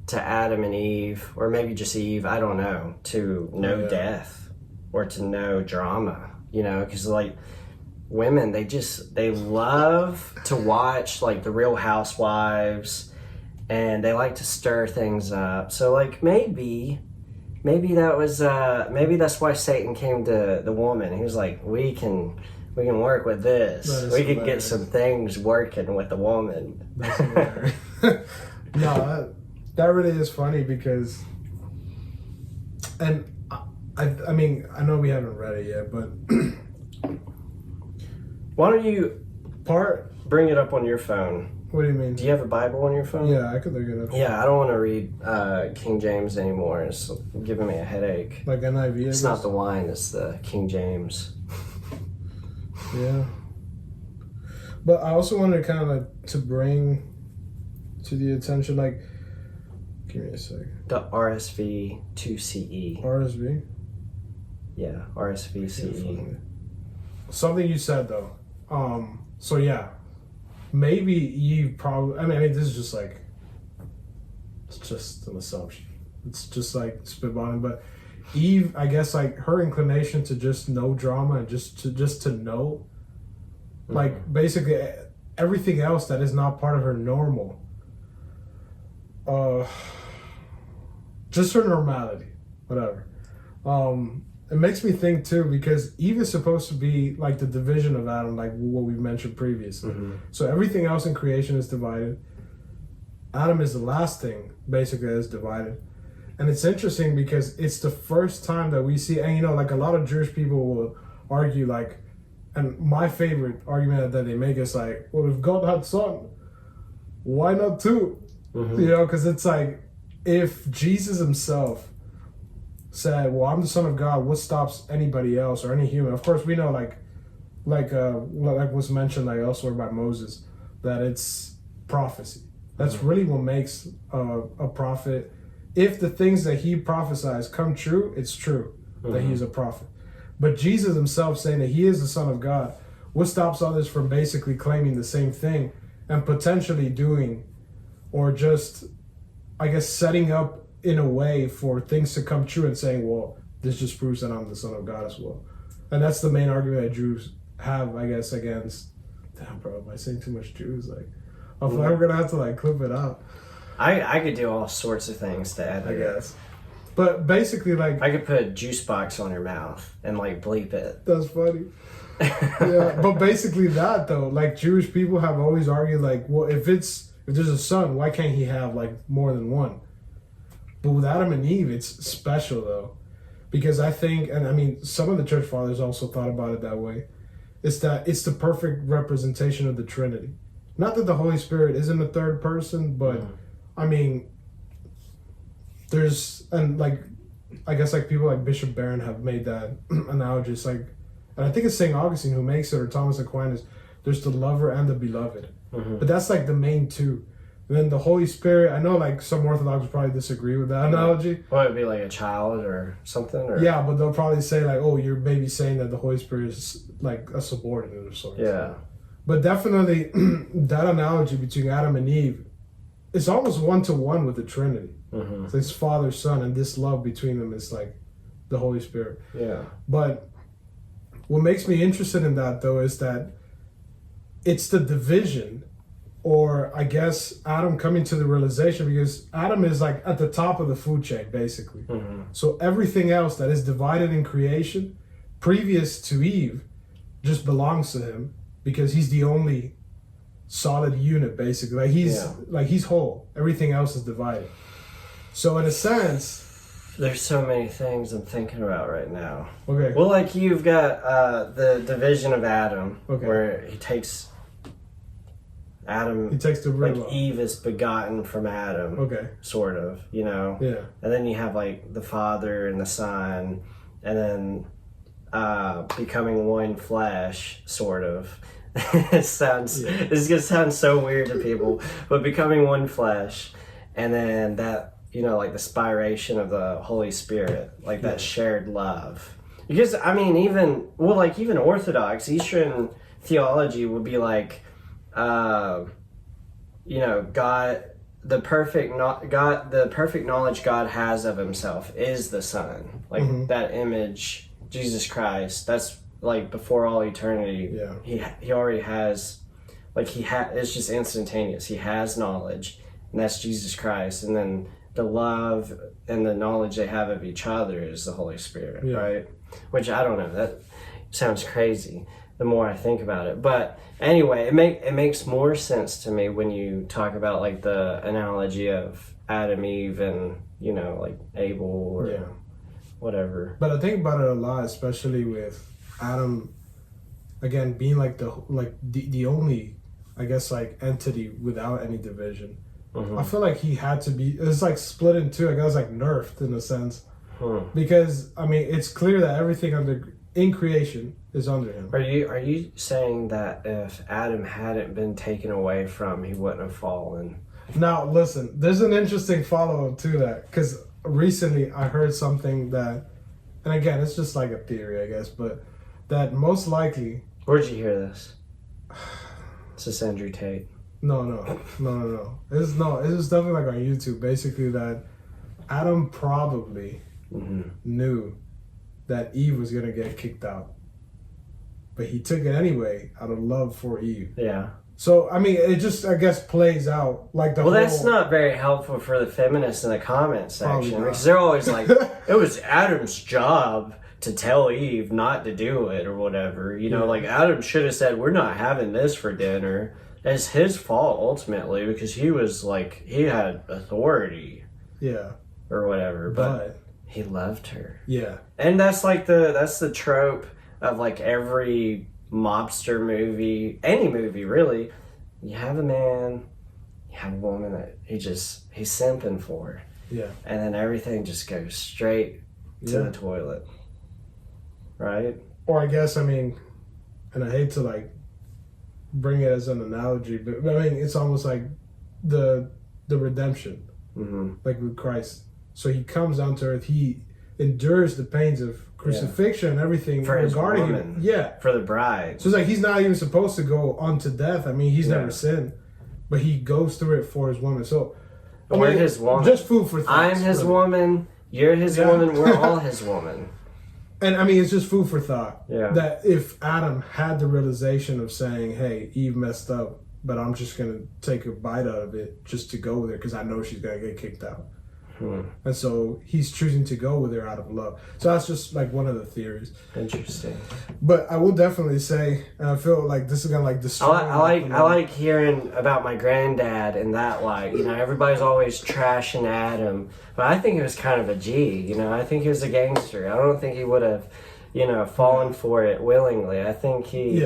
to Adam and Eve, or maybe just Eve, I don't know, to know death or to know drama, you know, because like women, they love to watch like the Real Housewives, and they like to stir things up. So like maybe that was maybe that's why Satan came to the woman. He was like, we can work with this. We can get some things working with the woman. No, that really is funny, because And I mean, I know we haven't read it yet, but Why don't you bring it up on your phone? What do you mean? Do you have a Bible on your phone? Yeah, I could look it up. Yeah, I don't want to read King James anymore. It's giving me a headache. Like NIV? It's not the wine, it's the King James. Yeah. But I also wanted to kind of like to bring to the attention, like, give me a sec. The RSV 2CE. RSV? Yeah, RSV CE. Something you said though. So yeah, maybe Eve probably. I mean, this is just like, it's just an assumption. It's just like spitballing, but Eve, I guess, like her inclination to just know drama and just to know, like basically everything else that is not part of her normal. Just her normality, whatever. It makes me think too, because Eve is supposed to be like the division of Adam, like what we mentioned previously. So everything else in creation is divided. Adam is the last thing basically that is divided. And it's interesting because it's the first time that we see, and you know, like a lot of Jewish people will argue, like, and my favorite argument that they make is like, well, if God had son, why not two? You know, because it's like, if Jesus himself said, well, I'm the son of God, what stops anybody else or any human? Of course, we know, like was mentioned like elsewhere by Moses, that it's prophecy. That's really what makes a prophet. If the things that he prophesies come true, it's true that he's a prophet. But Jesus himself saying that he is the son of God, what stops others from basically claiming the same thing and potentially doing, or just, I guess, setting up in a way for things to come true and saying, well, this just proves that I'm the son of God as well. And that's the main argument that Jews have, I guess, against, damn bro, am I saying too much Jews? Like, I'm gonna have to like clip it out. I could do all sorts of things to add to I guess. But basically, like, I could put a juice box on your mouth and like bleep it. That's funny. Yeah, but basically that though, like Jewish people have always argued, like, well, if there's a son, why can't he have like more than one? But with Adam and Eve, it's special though, because I think, and I mean, some of the church fathers also thought about it that way. It's that it's the perfect representation of the Trinity. Not that the Holy Spirit isn't a third person, but I mean, there's, and like, I guess like people like Bishop Barron have made that analogy. It's like, and I think it's St. Augustine who makes it, or Thomas Aquinas, there's the lover and the beloved. But that's like the main two. And then the Holy Spirit, I know like some Orthodox would probably disagree with that analogy. Well, it'd be like a child or something? Or? Yeah, but they'll probably say like, oh, you're maybe saying that the Holy Spirit is like a subordinate or something. Yeah. But definitely that analogy between Adam and Eve, it's almost one-to-one with the Trinity. So it's Father, Son, and this love between them is like the Holy Spirit. Yeah. But what makes me interested in that though is that it's the division, or I guess Adam coming to the realization, because Adam is like at the top of the food chain basically. So everything else that is divided in creation previous to Eve just belongs to him, because he's the only solid unit basically. Like he's whole. Everything else is divided. So in a sense, there's so many things I'm thinking about right now. Okay. Well, like you've got the division of Adam, where he takes Adam. He takes the like Eve is begotten from Adam. Okay. Sort of, you know. Yeah. And then you have like the Father and the Son, and then becoming one flesh, sort of. It sounds. Yeah. This is gonna sound so weird to people, but becoming one flesh, and then that. You know, like the spiration of the Holy Spirit, like that shared love. Because, I mean, even Orthodox, Eastern theology would be like, you know, God, the perfect knowledge God has of himself is the Son. Like that image, Jesus Christ, that's like before all eternity. Yeah. He already has, like it's just instantaneous. He has knowledge, and that's Jesus Christ. And then the love and the knowledge they have of each other is the Holy Spirit, right? Which I don't know, that sounds crazy the more I think about it. But anyway, it makes more sense to me when you talk about like the analogy of Adam, Eve, and you know, like Abel, or whatever. But I think about it a lot, especially with Adam, again, being like the only, I guess, like entity without any division. I feel like he had to be, it's like split in two, I guess, like nerfed in a sense. Because, I mean, it's clear that everything in creation is under him. Are you saying that if Adam hadn't been taken away from, he wouldn't have fallen? Now, listen, there's an interesting follow-up to that, because recently I heard something that, and again, it's just like a theory, I guess, but that most likely... Where'd you hear this? It's just Andrew Tate. No. It was definitely like on YouTube, basically that Adam probably knew that Eve was going to get kicked out. But he took it anyway out of love for Eve. Yeah. So, I mean, it just, I guess, plays out like the whole... Well, that's not very helpful for the feminists in the comment section. Because they're always like, it was Adam's job to tell Eve not to do it or whatever. You know, like Adam should have said, we're not having this for dinner. It's his fault ultimately because he was like, he had authority. Yeah. Or whatever. But he loved her. Yeah. And that's like that's the trope of like every mobster movie, any movie really. You have a man, you have a woman that he's simping for. Yeah. And then everything just goes straight to the toilet. Right? Or I guess, I mean, and I hate to like bring it as an analogy, but I mean, it's almost like the redemption, like with Christ. So he comes down to earth, he endures the pains of crucifixion and everything for his regarding woman. him. Yeah. For the bride. So it's like he's not even supposed to go unto death. I mean, he's never sinned, but he goes through it for his woman. So we're his woman. Just food for thought. I'm his woman. You're his woman. We're all his woman. And I mean, it's just food for thought. Yeah. That if Adam had the realization of saying, hey, Eve messed up, but I'm just going to take a bite out of it just to go with her because I know she's going to get kicked out. And so he's choosing to go with her out of love. So that's just like one of the theories. Interesting. But I will definitely say, and I feel like this is going to like destroy... I like hearing about my granddad and that light. You know, everybody's always trashing Adam. But I think he was kind of a G. You know, I think he was a gangster. I don't think he would have, you know, fallen for it willingly. I think he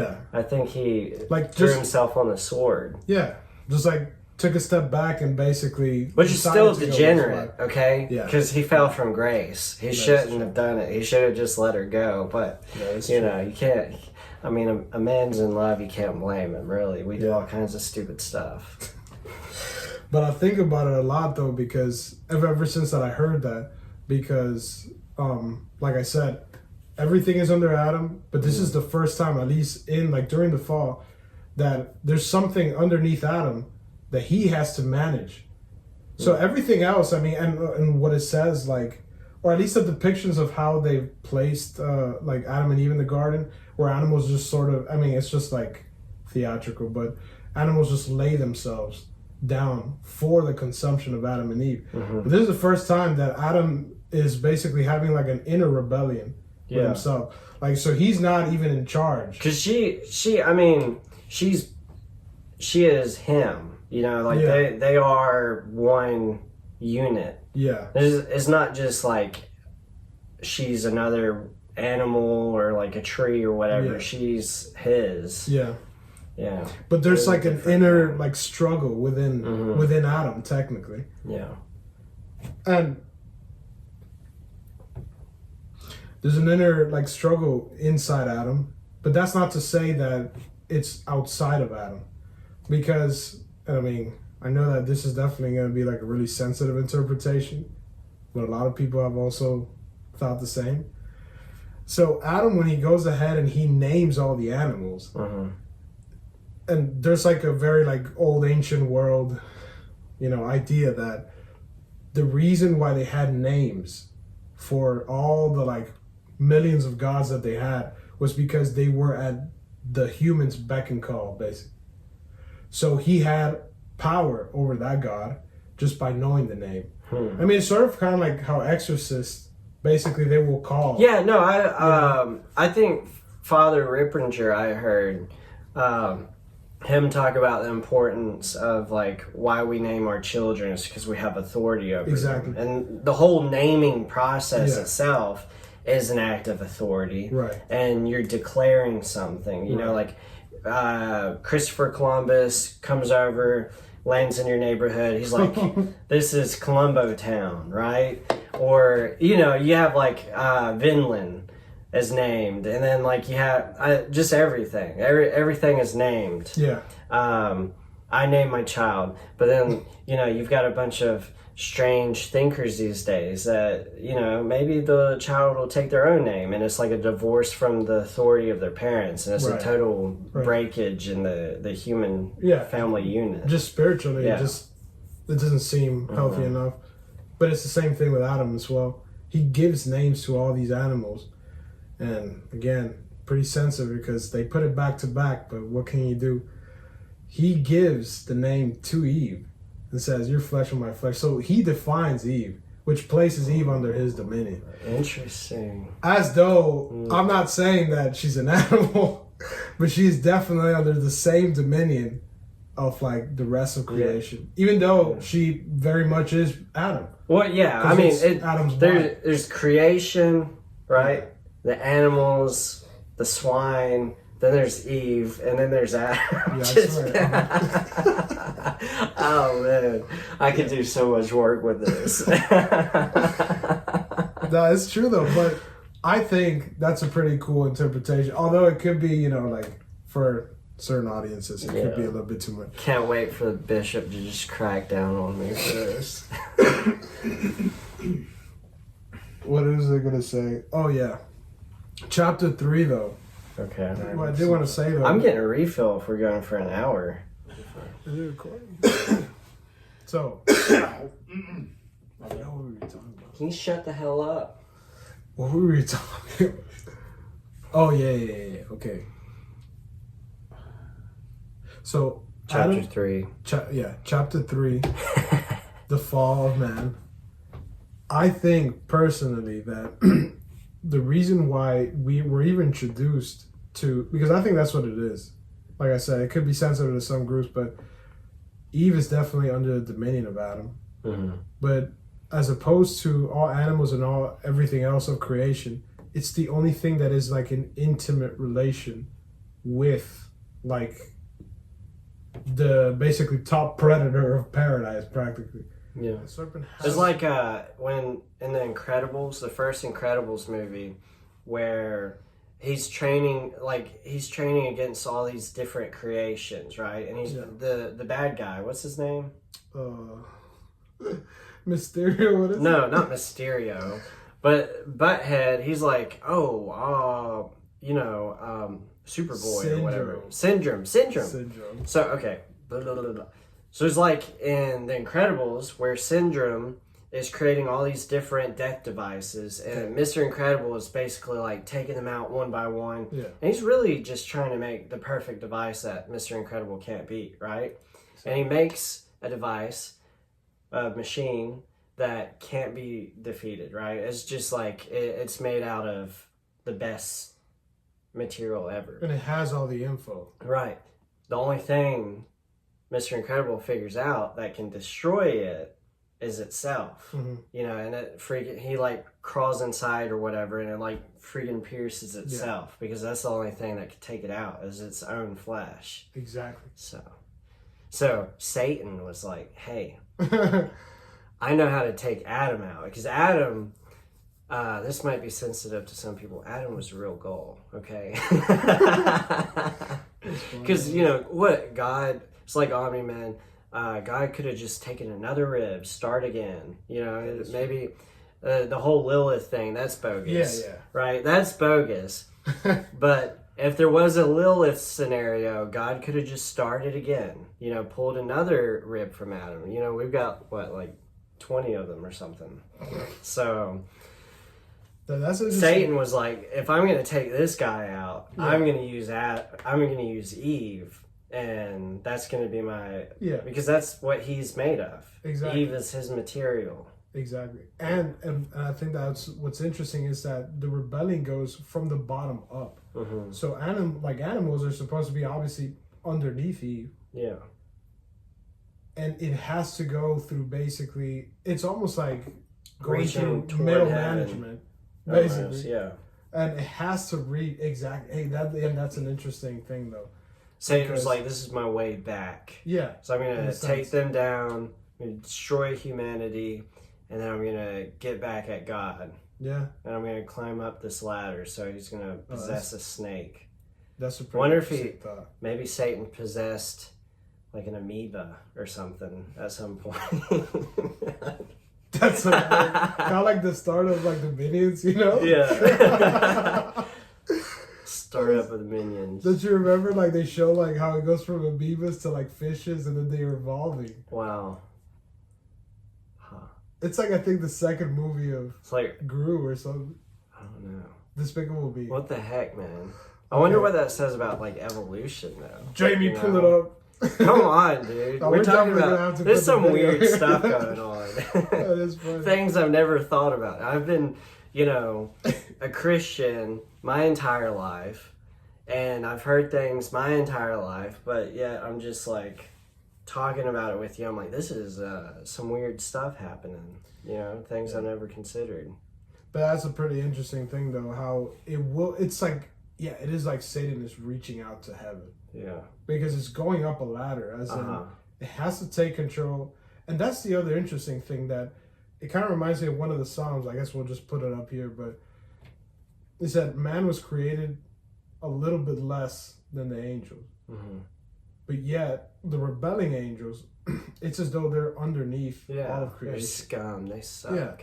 like threw himself on the sword. Yeah. Just like took a step back and basically... Which is still degenerate, okay? Yeah. Because he fell from grace. He shouldn't have done it. He should have just let her go. But, you know, you can't... I mean, a man's in love, you can't blame him, really. We do all kinds of stupid stuff. But I think about it a lot, though, because ever since that I heard that, because, like I said, everything is under Adam, but this is the first time, at least in, like, during the fall, that there's something underneath Adam that he has to manage. So everything else, I mean, and what it says, like, or at least the depictions of how they've placed, like, Adam and Eve in the garden, where animals just sort of, I mean, it's just, like, theatrical, but animals just lay themselves down for the consumption of Adam and Eve. But this is the first time that Adam is basically having, like, an inner rebellion with himself. Like, so he's not even in charge. Because she is him. You know, like they are one unit. Yeah. It's not just like she's another animal or like a tree or whatever. Yeah. She's his. Yeah. Yeah. But there's like an inner like struggle within Adam, technically. Yeah. And there's an inner like struggle inside Adam, but that's not to say that it's outside of Adam. Because, I mean, I know that this is definitely going to be like a really sensitive interpretation, but a lot of people have also thought the same. So Adam, when he goes ahead and he names all the animals, and there's like a very like old ancient world, you know, idea that the reason why they had names for all the like millions of gods that they had was because they were at the human's beck and call, basically. So he had power over that god just by knowing the name. I mean, it's sort of kind of like how exorcists, basically, they will call. Yeah, no, I think Father Ripplinger, I heard, him talk about the importance of like why we name our children is because we have authority over Exactly. them. And the whole naming process Yeah. itself is an act of authority. Right. And you're declaring something, you know, like Christopher Columbus comes over, lands in your neighborhood. He's like, this is Columbo Town, right? Or, you know, you have like Vinland is named, and then like you have just everything. Everything is named. Yeah. I name my child, but then you know you've got a bunch of strange thinkers these days that you know maybe the child will take their own name, and it's like a divorce from the authority of their parents, and it's a total breakage in the human family unit. Just spiritually, it doesn't seem healthy enough. But it's the same thing with Adam as well. He gives names to all these animals. And again, pretty sensitive because they put it back to back, but what can you do? He gives the name to Eve and says, "Your flesh of my flesh." So he defines Eve, which places Eve under his dominion. Interesting. As though, I'm not saying that she's an animal, but she's definitely under the same dominion of like the rest of creation. Even though she very much is Adam. Well, yeah, I mean, Adam's there's creation, right? The animals, the swine, then there's Eve, and then there's Adam. Oh man, I could do so much work with this. No, it's true though, but I think that's a pretty cool interpretation. Although it could be, you know, like for certain audiences, it could be a little bit too much. Can't wait for the bishop to just crack down on me for this. What is it gonna say? Oh yeah. Chapter 3, though. Okay. What I did want to say, though. I'm getting a refill if we're going for an hour. Is it recording? So. I don't know what we were talking about. Can you shut the hell up? What were we talking about? Oh, yeah. Okay. So. Chapter 3. Chapter 3. The fall of man. I think, personally, that the reason why we were even introduced to, because I think that's what it is. Like I said, it could be sensitive to some groups, but Eve is definitely under the dominion of Adam. Mm-hmm. But as opposed to all animals and everything else of creation, it's the only thing that is like an intimate relation with like the basically top predator of paradise, practically. Yeah. The serpent has... It's like when in the Incredibles, the first Incredibles movie, where he's training against all these different creations, right? And he's the bad guy. What's his name? Mysterio. What is it? No, not Mysterio, but Butthead. He's like, Superboy or whatever. Syndrome. So okay. Blah, blah, blah, blah. So it's like in The Incredibles where Syndrome is creating all these different death devices, and Mr. Incredible is basically like taking them out one by one. Yeah. And he's really just trying to make the perfect device that Mr. Incredible can't beat, right? And he makes a device, a machine that can't be defeated, right? It's just like it's made out of the best material ever. And it has all the info. Right. The only thing Mr. Incredible figures out that can destroy it is itself. Mm-hmm. You know, and he like crawls inside or whatever, and it like freaking pierces itself because that's the only thing that could take it out is its own flesh. Exactly. So Satan was like, hey, I know how to take Adam out, because Adam, this might be sensitive to some people, Adam was the real goal, okay? Because, you know, what, God, it's like Omni-Man, God could have just taken another rib, start again, you know, maybe the whole Lilith thing, that's bogus. Yeah. Right? That's bogus. But if there was a Lilith scenario, God could have just started again, you know, pulled another rib from Adam. You know, we've got, what, like 20 of them or something. So that's Satan was like, if I'm going to take this guy out, I'm going to use Eve, and that's going to be my... Yeah. Because that's what he's made of. Exactly. Eve is his material. Exactly. And I think that's what's interesting is that the rebellion goes from the bottom up. Mm-hmm. So animals are supposed to be obviously underneath Eve. Yeah. And it has to go through basically, it's almost like going Reaching through toward middle heaven. management, basically. Almost, yeah. And it has to read exactly. Hey, that's an interesting thing, though. Satan was like, this is my way back. Yeah. So I'm going to take them down, I'm going to destroy humanity, and then I'm going to get back at God. Yeah. And I'm going to climb up this ladder, so he's going to possess a snake. That's a pretty Wonder if thought. Maybe Satan possessed like an amoeba or something at some point. That's kind of like the start of like the Minions, you know? Yeah. Start up with Minions. Don't you remember like they show like how it goes from amoebas to like fishes and then they're evolving? Wow. Huh. It's like I think the second movie of It's like Gru or something. I don't know. Despicable Me. What the heck, man? I wonder what that says about like evolution, though. Jamie, You pull know? it up. Come on, dude. Oh, we're talking definitely gonna have about to there's put some the video weird here. stuff going on. That is funny. Things I've never thought about. I've been, a Christian my entire life, and I've heard things my entire life, but yet I'm just like talking about it with you. I'm like, this is some weird stuff happening. Things I've never considered. But that's a pretty interesting thing, though. How it's like, it is like Satan is reaching out to heaven. Yeah. Because it's going up a ladder, as in it has to take control. And that's the other interesting thing, that it kind of reminds me of one of the Psalms. I guess we'll just put it up here, but it said man was created a little bit less than the angels. Mm-hmm. But yet, the rebelling angels, it's as though they're underneath all of They're creation. scum. They suck. Yeah.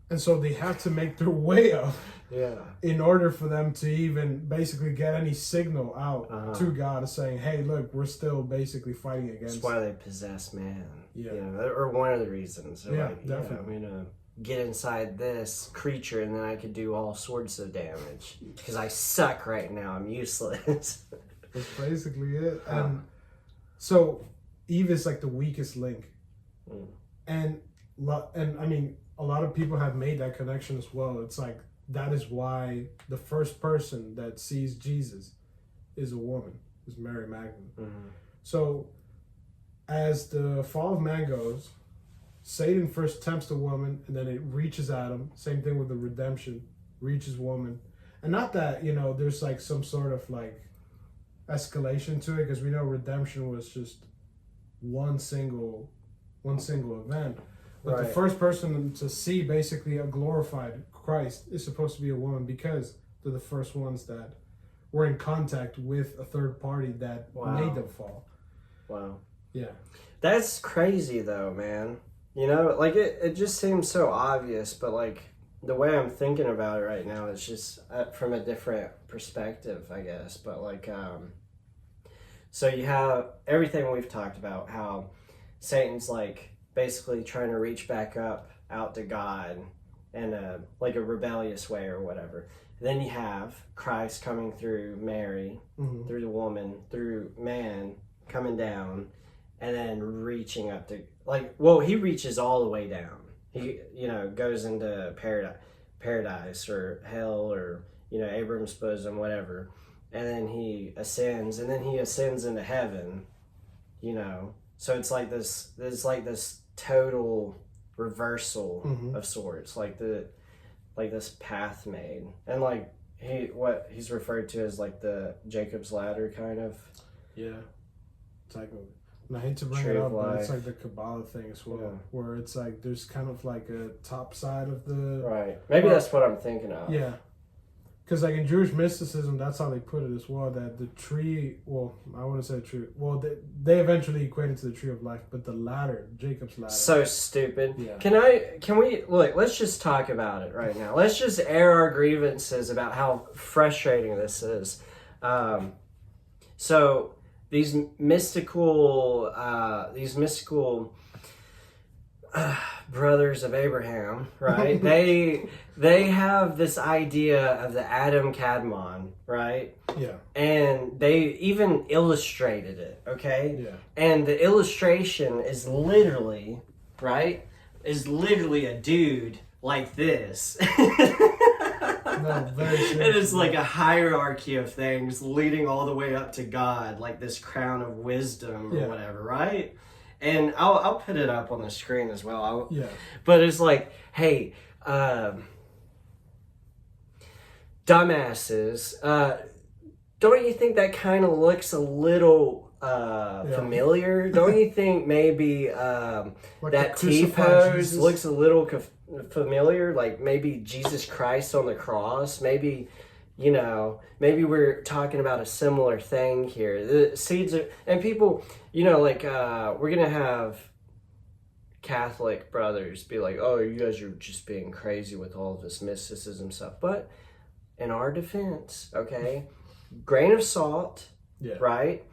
And so they have to make their way up Yeah. in order for them to even basically get any signal out to God saying, hey, look, we're still basically fighting against. That's why they possess man. Yeah. Or one of the reasons. They're like, definitely. I'm going to get inside this creature and then I could do all sorts of damage. Because I suck right now. I'm useless. That's basically it. And so Eve is like the weakest link. Mm. And I mean, a lot of people have made that connection as well. It's like, that is why the first person that sees Jesus is a woman, is Mary Magdalene. Mm-hmm. So as the fall of man goes, Satan first tempts the woman, and then it reaches Adam. Same thing with the redemption, reaches woman. And not that, there's like some sort of like escalation to it, because we know redemption was just one single event. But the first person to see basically a glorified Christ is supposed to be a woman, because they're the first ones that were in contact with a third party that made them fall. Wow. Yeah. That's crazy though, man. Like it just seems so obvious, but like the way I'm thinking about it right now is just from a different perspective, I guess. But like, so you have everything we've talked about, how Satan's like basically trying to reach back up out to God in a rebellious way or whatever. Then you have Christ coming through Mary, through the woman, through man, coming down, and then reaching up to, he reaches all the way down. He, goes into paradise or hell or, Abram's bosom, whatever. And then he ascends into heaven, So it's like this total reversal of sorts, like this path made, and like what he's referred to as like the Jacob's ladder kind of. Yeah, it's like, and I hate to bring it up, but it's like the Kabbalah thing as well, where it's like there's kind of like a top side of the right. Maybe that's what I'm thinking of. Yeah. Because like in Jewish mysticism, that's how they put it as well, that the tree, well, I wouldn't say tree, well, they eventually equate it to the tree of life, but the ladder, Jacob's ladder. So stupid. Yeah. Can we, look, let's just talk about it right now. Let's just air our grievances about how frustrating this is. So these mystical brothers of Abraham, right? they have this idea of the Adam Kadmon, right? Yeah. And they even illustrated it, okay? Yeah. And the illustration is literally, right? Is literally a dude like this. No, very seriously. It is like a hierarchy of things leading all the way up to God, like this crown of wisdom or whatever, right? And I'll put it up on the screen as well. But it's like, hey, dumbasses, don't you think that kind of looks a little familiar? Don't you think maybe like that T-pose looks a little familiar? Like maybe Jesus Christ on the cross? Maybe, maybe we're talking about a similar thing here. The seeds are, and people, like we're going to have Catholic brothers be like, oh, you guys are just being crazy with all this mysticism stuff. But in our defense, okay, grain of salt, right?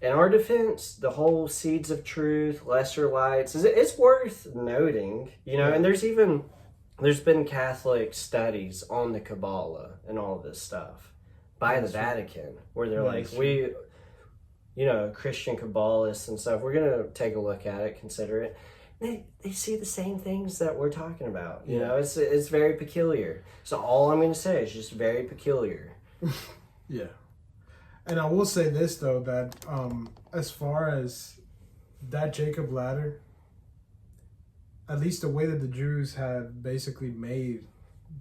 In our defense, the whole seeds of truth, lesser lights, it's worth noting, and there's been Catholic studies on the Kabbalah and all this stuff by the Vatican, where they're like, Christian Kabbalists and stuff, we're going to take a look at it, consider it. They see the same things that we're talking about. It's very peculiar. So all I'm going to say is just very peculiar. Yeah. And I will say this, though, that as far as that Jacob ladder, at least the way that the Jews had basically made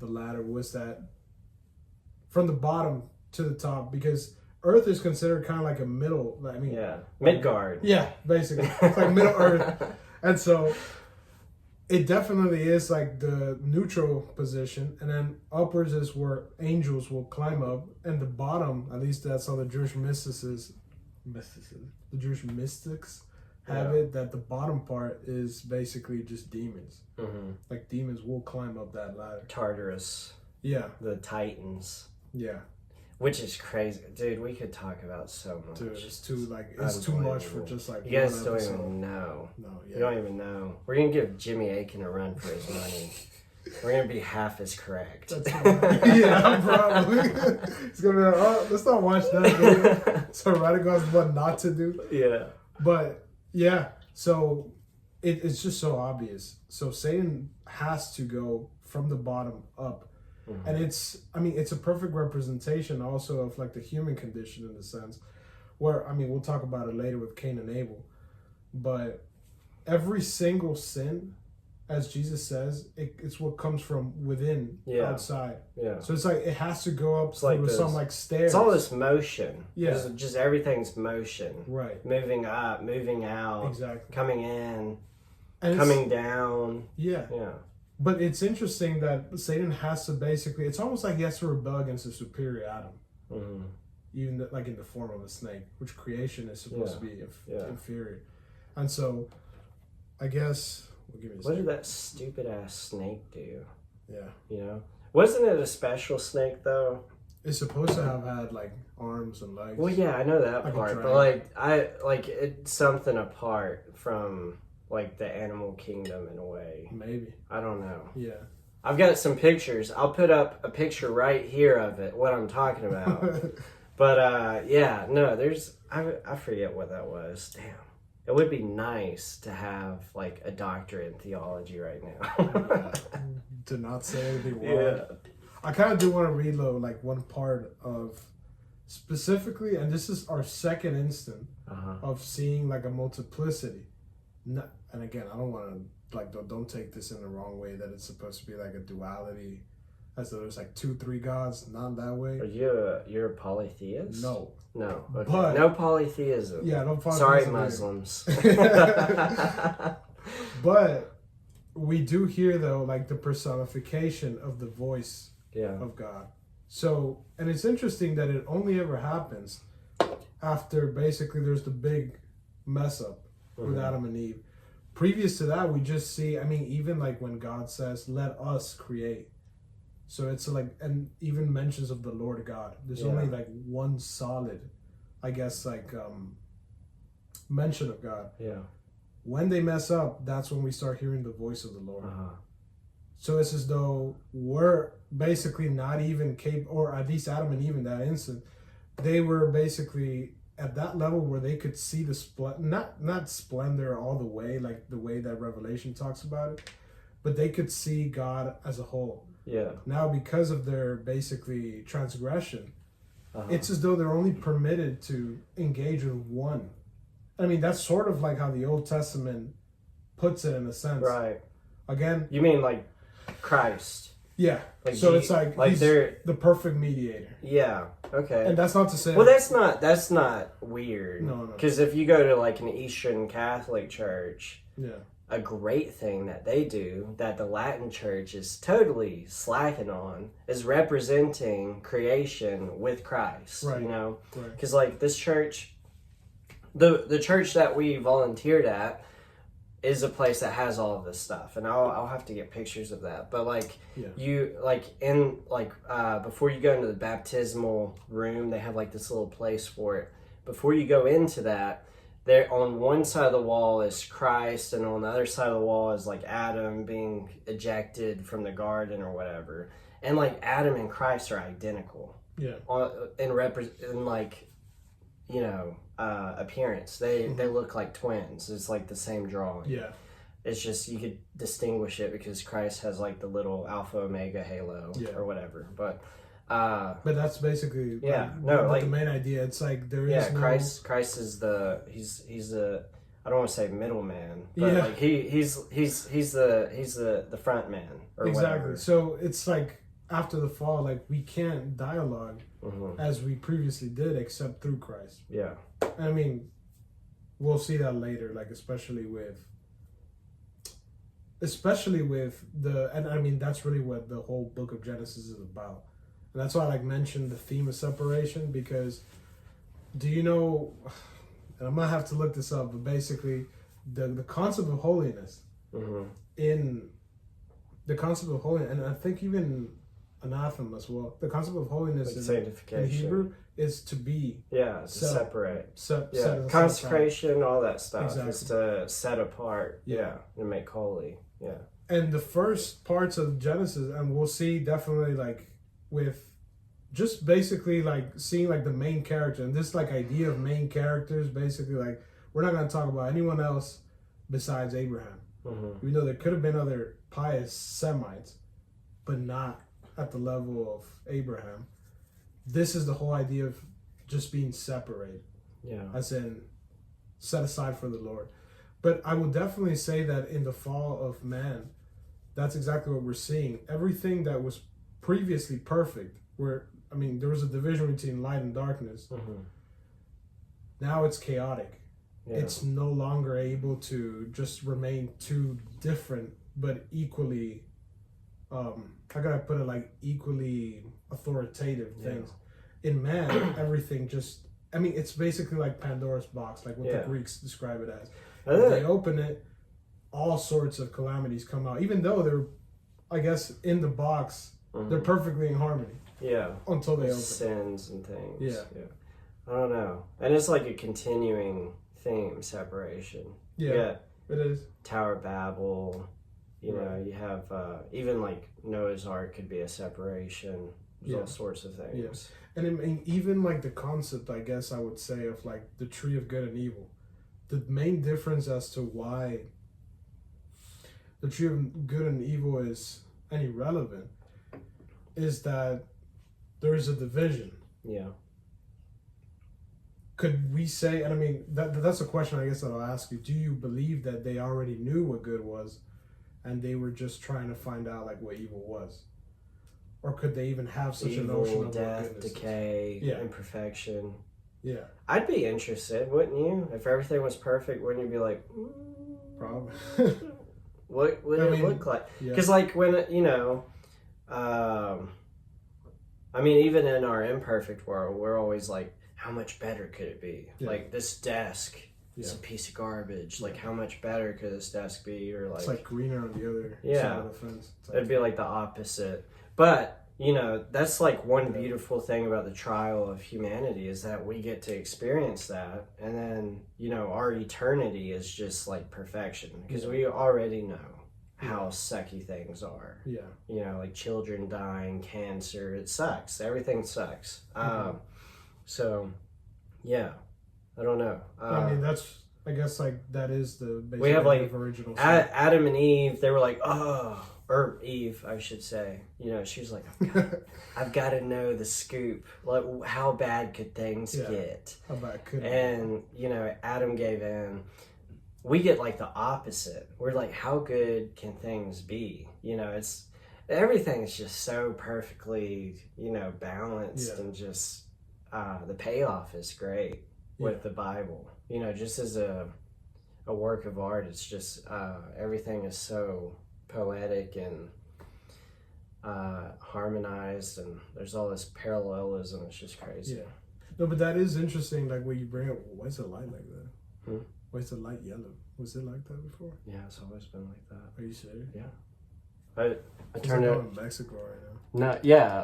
the ladder was that from the bottom to the top, because Earth is considered kind of like a middle, Midgard. Yeah, basically. It's like Middle Earth. And so it definitely is like the neutral position, and then upwards is where angels will climb up, and the bottom, at least that's how the Jewish the Jewish mystics have it, that the bottom part is basically just demons. Mm-hmm. Like demons will climb up that ladder. Tartarus. Yeah. The Titans. Yeah. Which is crazy. Dude, we could talk about so much. Dude, it's too much for just like you guys don't even know. No, yeah. You don't even know. We're going to give Jimmy Aiken a run for his money. We're going to be half as correct. That's yeah, probably. It's going to be like, oh, let's not watch that, dude. So Radical is what not to do. Yeah. But, yeah, so it's just so obvious. So Satan has to go from the bottom up. Mm-hmm. And it's a perfect representation also of like the human condition in a sense where, we'll talk about it later with Cain and Abel, but every single sin, as Jesus says, it's what comes from within, outside. Yeah. So it's like, it has to go up through some like stairs. It's all this motion. Yeah. Just everything's motion. Right. Moving up, moving out. Exactly. Coming in, and coming down. Yeah. Yeah. But it's interesting that Satan has to basically, it's almost like he has to rebel against the superior Adam. Mm-hmm. Even like in the form of a snake, which creation is supposed to be inferior. And so, I guess, we'll give you what did that stupid ass snake do? Yeah. Wasn't it a special snake though? It's supposed to have had like arms and legs. Well, yeah, I know that part, but it's something apart from like the animal kingdom in a way. Maybe. I don't know. Yeah. I've got some pictures. I'll put up a picture right here of it, what I'm talking about. But I forget what that was. Damn. It would be nice to have like a doctorate in theology right now. To not say anything wrong. Yeah. I kind of do want to read though, like one part of specifically, and this is our second instant of seeing like a multiplicity. And again, I don't want to like don't take this in the wrong way that it's supposed to be like a duality, as though there's like 2-3 gods. Not that way. Are you're a polytheist? No. Okay. But no polytheism. Yeah, no polytheism. Sorry, Muslims. But we do hear though like the personification of the voice of God. So, and it's interesting that it only ever happens after basically there's the big mess up with Adam and Eve. Previous to that, we just see, even like when God says, let us create. So it's like, and even mentions of the Lord God. There's only like one solid, I guess, like mention of God. Yeah. When they mess up, that's when we start hearing the voice of the Lord. So it's as though we're basically not even capable, or at least Adam and Eve in that instant, they were basically at that level where they could see the not splendor all the way, like the way that Revelation talks about it, but they could see God as a whole. Yeah. Now, because of their basically transgression, Uh-huh. it's as though they're only permitted to engage with one. I mean, that's sort of like how the Old Testament puts it in a sense. Right. Again, You mean like Christ? yeah. Like So it's like he's they're the perfect mediator. yeah. Okay. And that's not to say... Well, that's not weird. No. Because if you go to like an Eastern Catholic church, Yeah. a great thing that they do that the Latin church is totally slacking on is representing creation with Christ. Right. You know, Right. because like this church, the church that we volunteered at is a place that has all of this stuff, and I'll have to get pictures of that. But like Yeah. you like in like before you go into the baptismal room, they have like this little place for it. Before you go into that, there on one side of the wall is Christ, and on the other side of the wall is like Adam being ejected from the garden or whatever. And like Adam and Christ are identical. Yeah. In like, you know, appearance. They look like twins. It's like the same drawing. Yeah. It's just you could distinguish it because Christ has like the little Alpha Omega halo or whatever. But that's basically the main idea. It's like there is no... Christ is he's the, I don't want to say middleman, but like he's the front man or exactly whatever. So it's like after the fall, like we can't dialogue as we previously did except through Christ. Yeah. I mean, we'll see that later, like especially with the, and I mean that's really what the whole book of Genesis is about. And that's why I like mentioned the theme of separation, because do you know, and I might have to look this up, but basically the concept of holiness in the concept of holiness, and I think even anathema as well, the concept of holiness like in sanctification. Hebrew is to be to separate. Set Consecration, all that stuff is Exactly. to set apart. Yeah. And make holy. Yeah. And the first parts of Genesis, and we'll see definitely like with just basically like seeing like the main character and this like idea of main characters, basically like we're not going to talk about anyone else besides Abraham. Even though there could have been other pious Semites, but not at the level of Abraham. This is the whole idea of just being separated. Yeah. As in set aside for the Lord. But I will definitely say that in the fall of man, that's exactly what we're seeing. Everything that was previously perfect, where, I mean, there was a division between light and darkness. Now it's chaotic. Yeah. It's no longer able to just remain two different, but equally, how can I put it, like equally authoritative things. In man, everything just, I mean, it's basically like Pandora's box, like what the Greeks describe it as. If they open it, all sorts of calamities come out, even though they're, I guess, in the box, they're perfectly in harmony. Yeah. Until they open sins and things. Yeah. I don't know. And it's like a continuing theme, separation. Yeah. It is. Tower of Babel. You know, you have even like Noah's Ark could be a separation. There's all sorts of things. Yes. And I mean, even like the concept, I guess I would say, of like the tree of good and evil. The main difference as to why the tree of good and evil is any relevant is that there is a division. Yeah. Could we say, and I mean, that's a question I guess that I'll ask you. Do you believe that they already knew what good was and they were just trying to find out like what evil was? Or could they even have such a notion of death, decay, imperfection? Yeah. I'd be interested, wouldn't you? If everything was perfect, wouldn't you be like, Probably. what would it look like? Because like when, you know, I mean, even in our imperfect world, we're always like, how much better could it be? Like this desk is a piece of garbage. Like how much better could this desk be? Or like, it's like greener on the other side of the fence. It'd be like the opposite. But, you know, that's like one beautiful thing about the trial of humanity is that we get to experience that. And then, you know, our eternity is just like perfection because we already know how sucky things are. Yeah. You know, like children dying, cancer, it sucks. Everything sucks. So, yeah, I don't know. I mean, that's I guess like that is the basic We have idea like of original sin. Adam and Eve. They were like, oh, or Eve, I should say. You know, she was like, I've got to know the scoop. Like, how bad could things get? How bad could it? And you know, Adam gave in. We get like the opposite. We're like, how good can things be? You know, it's everything's just so perfectly, you know, balanced and just the payoff is great with the Bible. You know, just as a work of art, it's just everything is so poetic and harmonized, and there's all this parallelism. It's just crazy. Yeah. No, but that is interesting. Like when you bring up, why is the light like that? Why is the light yellow? Was it like that before? Yeah, it's always been like that. Are you serious? Yeah. I turned it it. in Mexico right No,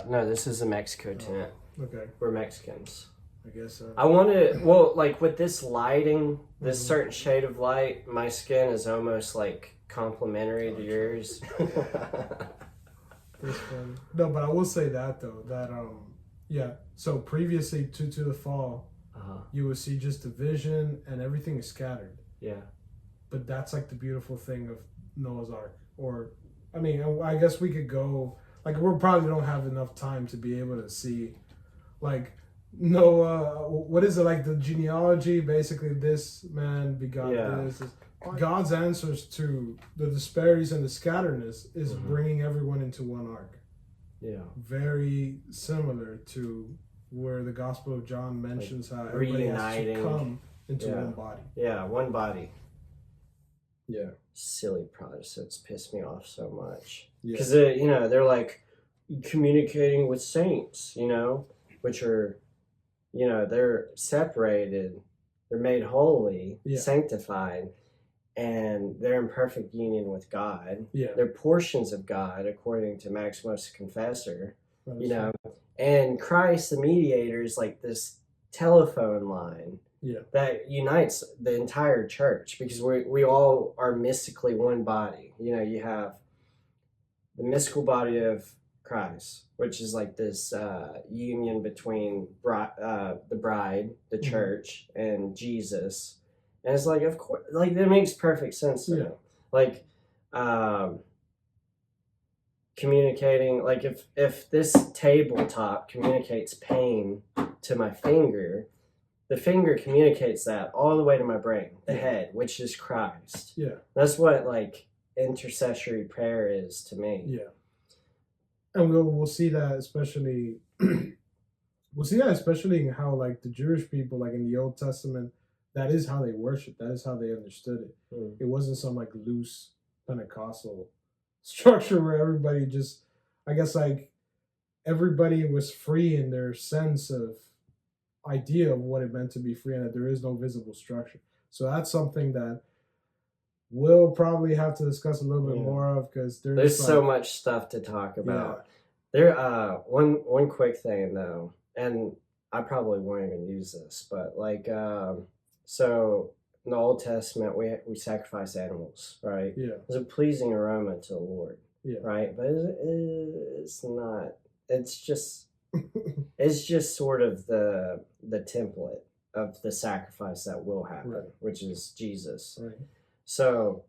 no, this is a Mexico tent. Okay. We're Mexicans. I guess so. I want to, well, like with this lighting, this certain shade of light, my skin is almost like complementary to yours. That's funny. No, but I will say that though, that so previously to the fall, you would see just division and everything is scattered. Yeah. But that's like the beautiful thing of Noah's Ark. Or, I mean, I guess we could go, like, we probably don't have enough time to be able to see, like, Noah, what is it, like the genealogy? Basically, this man begot this. God's answers to the disparities and the scatteredness is bringing everyone into one ark. Yeah. Very similar to where the Gospel of John mentions how everybody has to come into one body. Yeah, one body. Yeah. Silly Protestants piss me off so much. Yeah. Because, you know, they're like communicating with saints, you know, which are, you know, they're separated, they're made holy, sanctified, and they're in perfect union with God. Yeah. They're portions of God, according to Maximus Confessor, you know, and Christ, the mediator, is like this telephone line that unites the entire church, because we all are mystically one body. You know, you have the mystical body of Christ, which is like this union between the bride, the church, and Jesus. And it's like, of course, like that makes perfect sense to me. Like, communicating, like if this tabletop communicates pain to my finger, the finger communicates that all the way to my brain, the head, which is Christ. Yeah. That's what like intercessory prayer is to me. Yeah. And we'll see that especially in how like the Jewish people, like in the Old Testament, that is how they worship. That is how they understood it. It wasn't some like loose Pentecostal structure where everybody just, I guess like everybody was free in their sense of idea of what it meant to be free, and that there is no visible structure. So that's something that we'll probably have to discuss a little bit more of, because there's like, so much stuff to talk about. There one quick thing though, and I probably won't even use this, but like so in the Old Testament we sacrifice animals, right? Yeah. It's a pleasing aroma to the Lord. Yeah. Right? But it's not. It's just it's just sort of the template of the sacrifice that will happen, which is Jesus. Right. So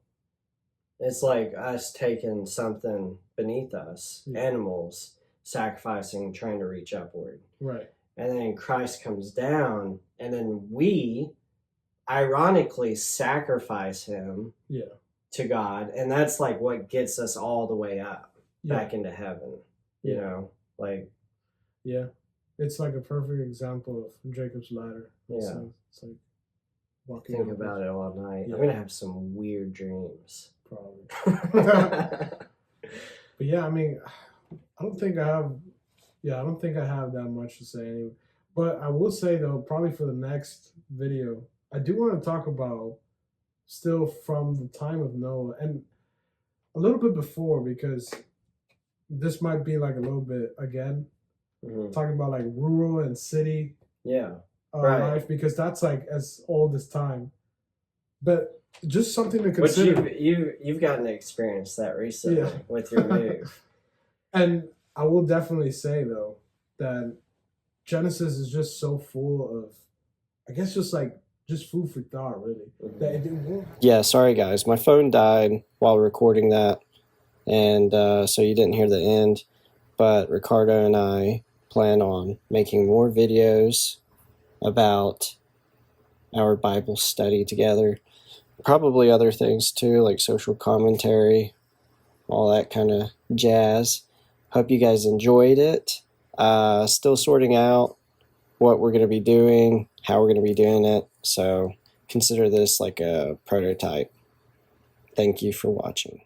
it's like us taking something beneath us, animals, sacrificing, trying to reach upward. Right. And then Christ comes down, and then we ironically sacrifice him to God. And that's like what gets us all the way up back into heaven. You know, like. Yeah. It's like a perfect example of Jacob's ladder. Yeah. It's like walking. Think about it all night. I'm going to have some weird dreams. Probably. But yeah, I mean, I don't think I have that much to say anyway. But I will say though, probably for the next video, I do want to talk about still from the time of Noah and a little bit before, because this might be like a little bit again talking about like rural and city life, because that's like as old as time. But just something to consider. But you've gotten to experience that recently with your move. And I will definitely say though that Genesis is just so full of, I guess, just like just food for thought, really. That it won't. Yeah, sorry guys, my phone died while recording that, and so you didn't hear the end. But Ricardo and I plan on making more videos about our Bible study together. Probably other things too, like social commentary, all that kind of jazz. Hope you guys enjoyed it. Still sorting out what we're going to be doing, how we're going to be doing it. So consider this like a prototype. Thank you for watching.